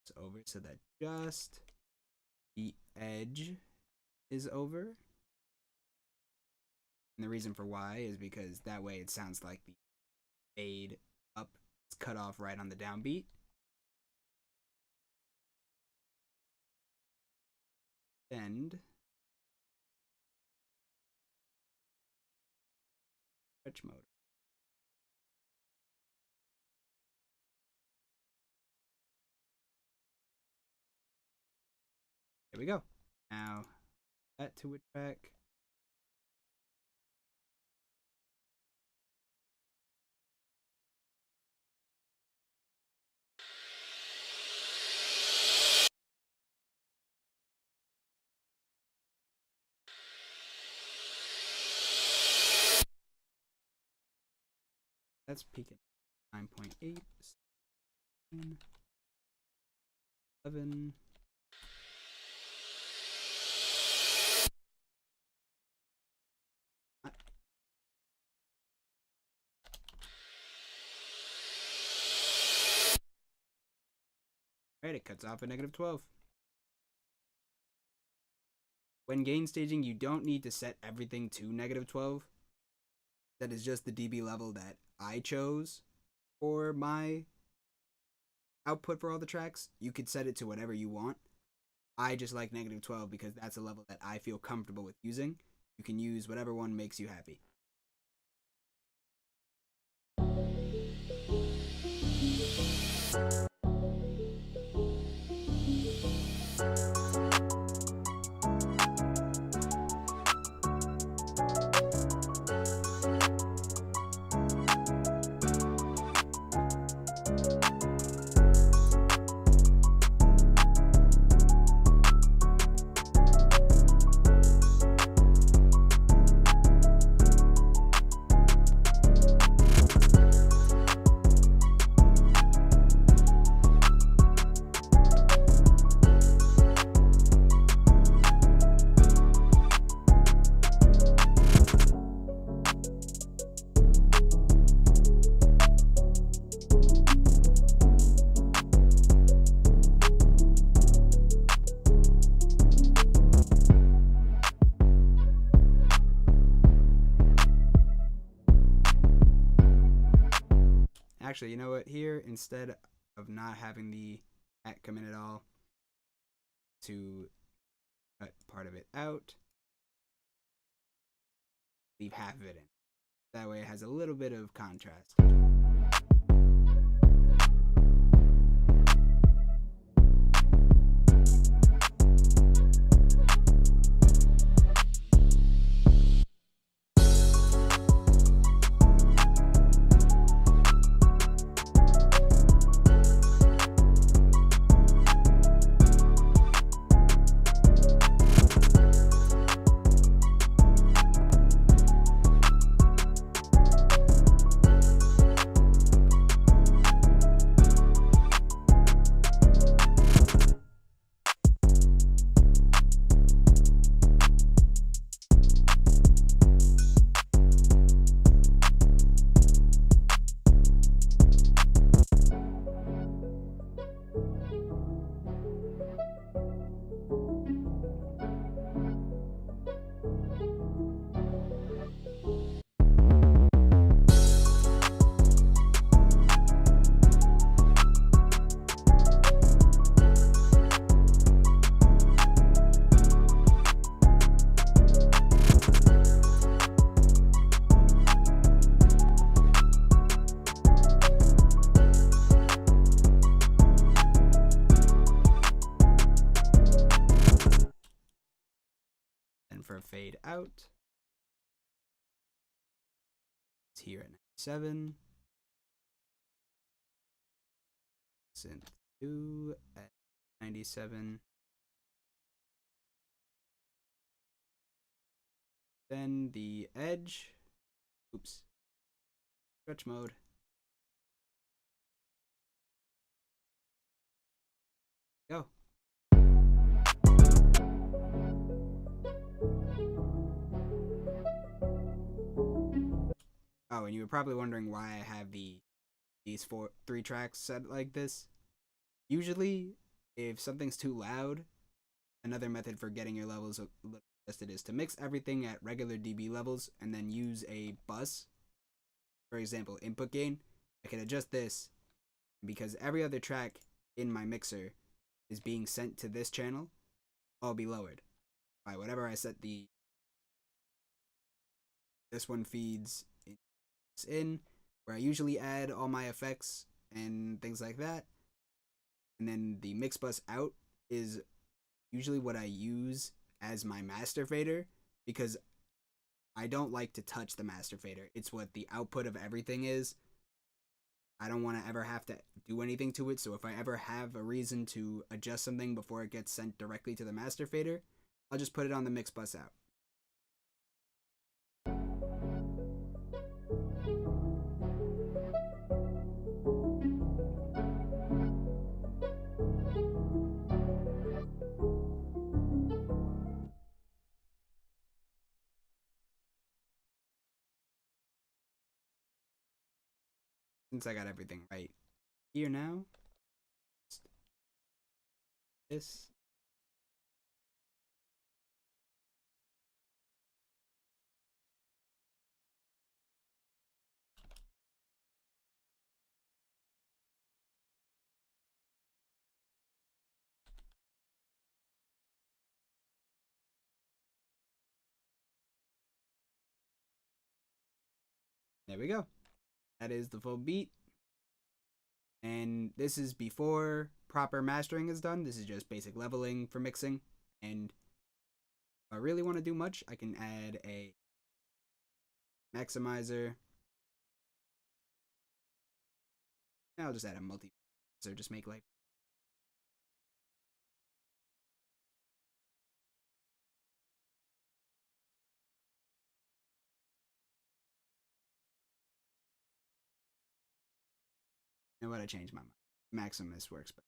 It's over so that just the edge is over. And the reason for why is because that way it sounds like the fade up is cut off right on the downbeat. Bend. Stretch mode. There we go. Now that to a track. That's peaking 9.8, 11. Alright, it cuts off at -12. When gain staging, you don't need to set everything to -12. That is just the dB level that I chose for my output for all the tracks. You could set it to whatever you want. I just like -12 because that's a level that I feel comfortable with using. You can use whatever one makes you happy. Actually, you know what? Here, instead of not having the hat come in at all, to cut part of it out, leave half of it in. That way it has a little bit of contrast. For a fade out, it's here at 97, synth 2 at 97, then the edge, oops, stretch mode, go. Oh, and you were probably wondering why I have the these 3 tracks set like this. Usually, if something's too loud, another method for getting your levels adjusted is to mix everything at regular dB levels and then use a bus. For example, input gain. I can adjust this because every other track in my mixer is being sent to this channel. I'll be lowered by whatever I set the. This one feeds in where I usually add all my effects and things like that. And then the mix bus out is usually what I use as my master fader because I don't like to touch the master fader. It's what the output of everything is. I don't want to ever have to do anything to it, so if I ever have a reason to adjust something before it gets sent directly to the master fader, I'll just put it on the mix bus out. Since I got everything right here now, this. There we go. That is the full beat. And this is before proper mastering is done. This is just basic leveling for mixing. And if I really want to do much, I can add a maximizer. I'll just add a multi, so just make life. You know what? I changed my mind. Maximus works better.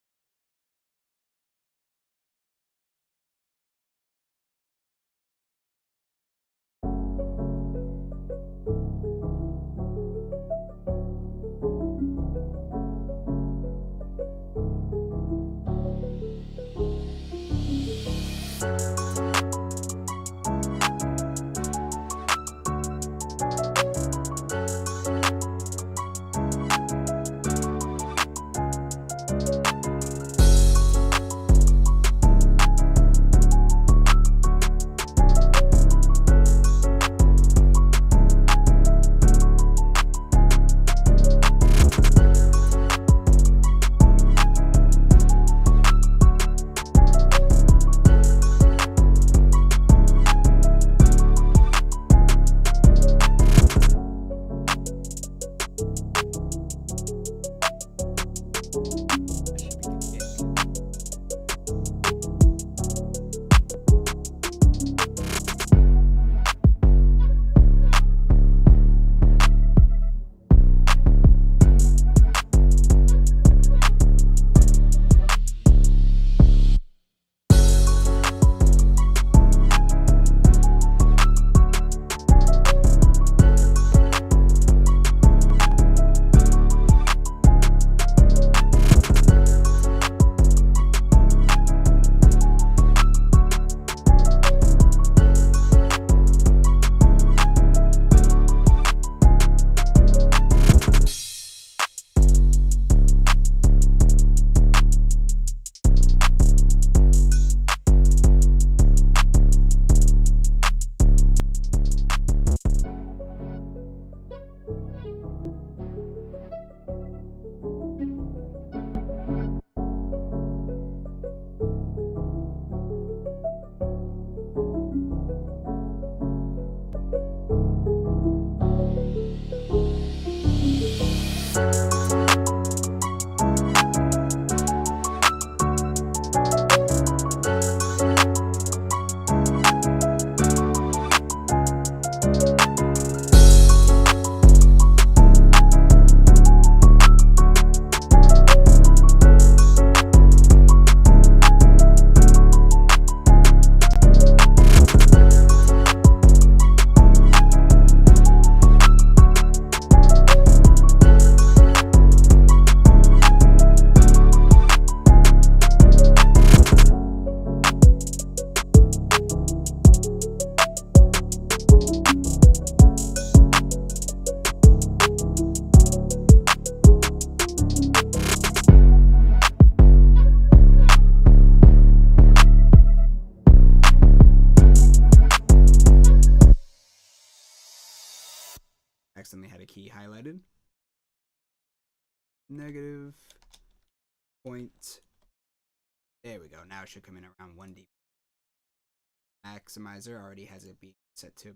accidentally had a key highlighted. Negative point. There we go. Now it should come in around 1 dB. Maximizer already has it being set to.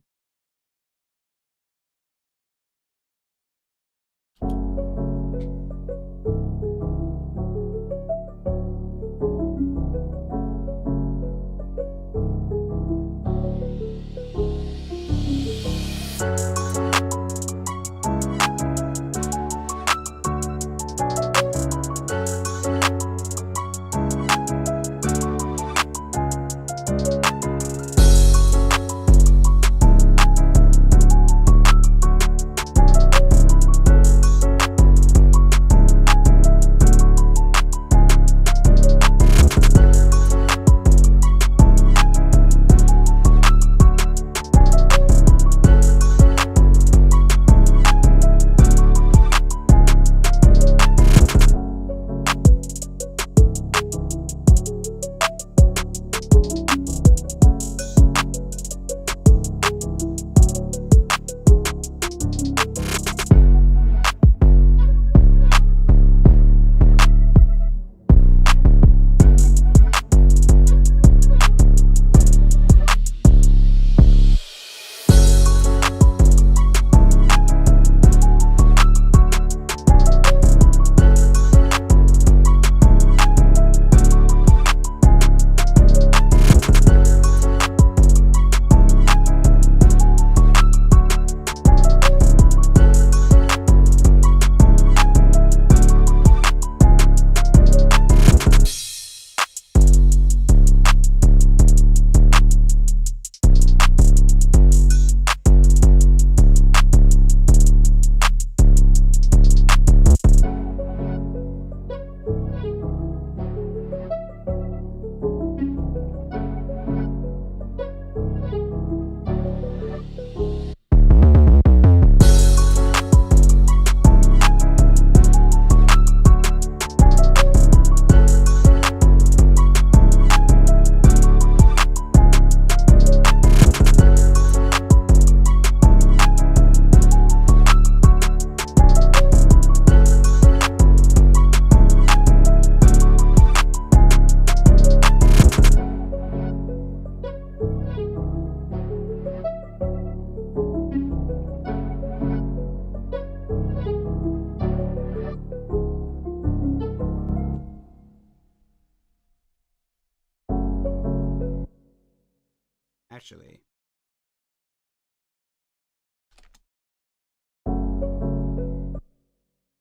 Actually,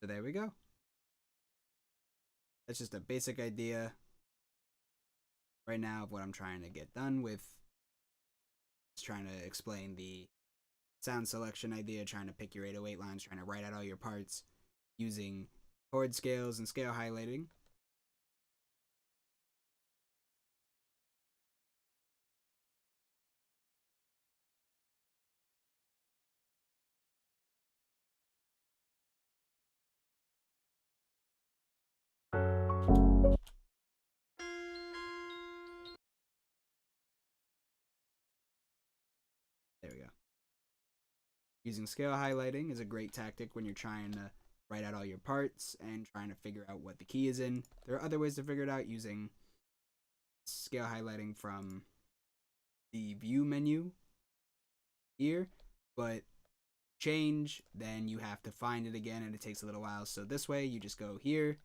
so there we go. That's just a basic idea right now of what I'm trying to get done with. Just trying to explain the sound selection idea, trying to pick your 808 lines, trying to write out all your parts using chord scales and scale highlighting. There we go. Using scale highlighting is a great tactic when you're trying to write out all your parts and trying to figure out what the key is in. There are other ways to figure it out using scale highlighting from the view menu here, but change, then you have to find it again and it takes a little while. So this way you just go here,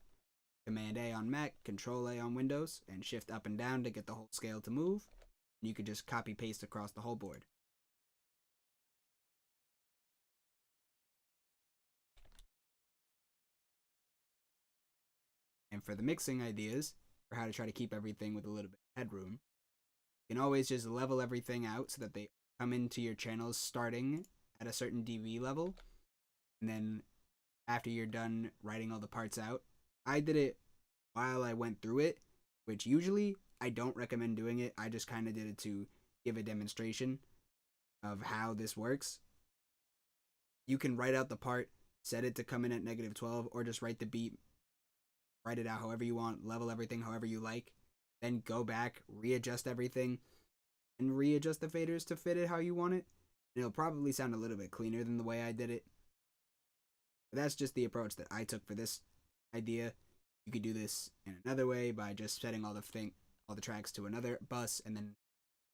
Command A on Mac, Control A on Windows, and Shift up and down to get the whole scale to move. And you could just copy paste across the whole board. And for the mixing ideas, for how to try to keep everything with a little bit of headroom, you can always just level everything out so that they come into your channels starting at a certain dB level. And then after you're done writing all the parts out, I did it while I went through it, which usually I don't recommend doing it. I just kind of did it to give a demonstration of how this works. You can write out the part, set it to come in at -12, or just write the beat, write it out however you want, level everything however you like, then go back, readjust everything, and readjust the faders to fit it how you want it. And it'll probably sound a little bit cleaner than the way I did it, But that's just the approach that I took for this idea. You could do this in another way by just setting all the tracks to another bus and then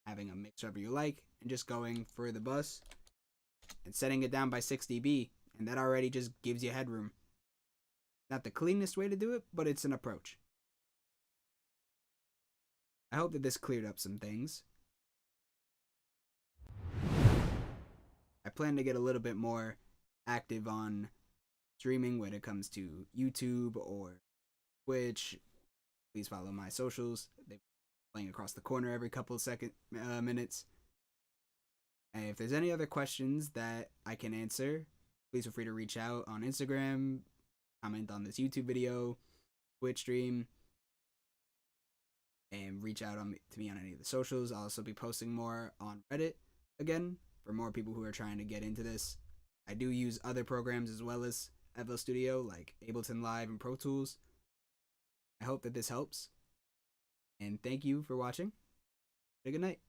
having a mix whatever you like and just going for the bus and setting it down by 6 dB, and that already just gives you headroom. Not the cleanest way to do it, but it's an approach. I hope that this cleared up some things. I plan to get a little bit more active on streaming when it comes to YouTube or Twitch. Please follow my socials. They're playing across the corner every couple of minutes. And if there's any other questions that I can answer, please feel free to reach out on Instagram, comment on this YouTube video, Twitch stream, and reach out to me on any of the socials. I'll also be posting more on Reddit again for more people who are trying to get into this. I do use other programs as well as FL Studio like Ableton Live and Pro Tools. I hope that this helps. And thank you for watching. Have a good night.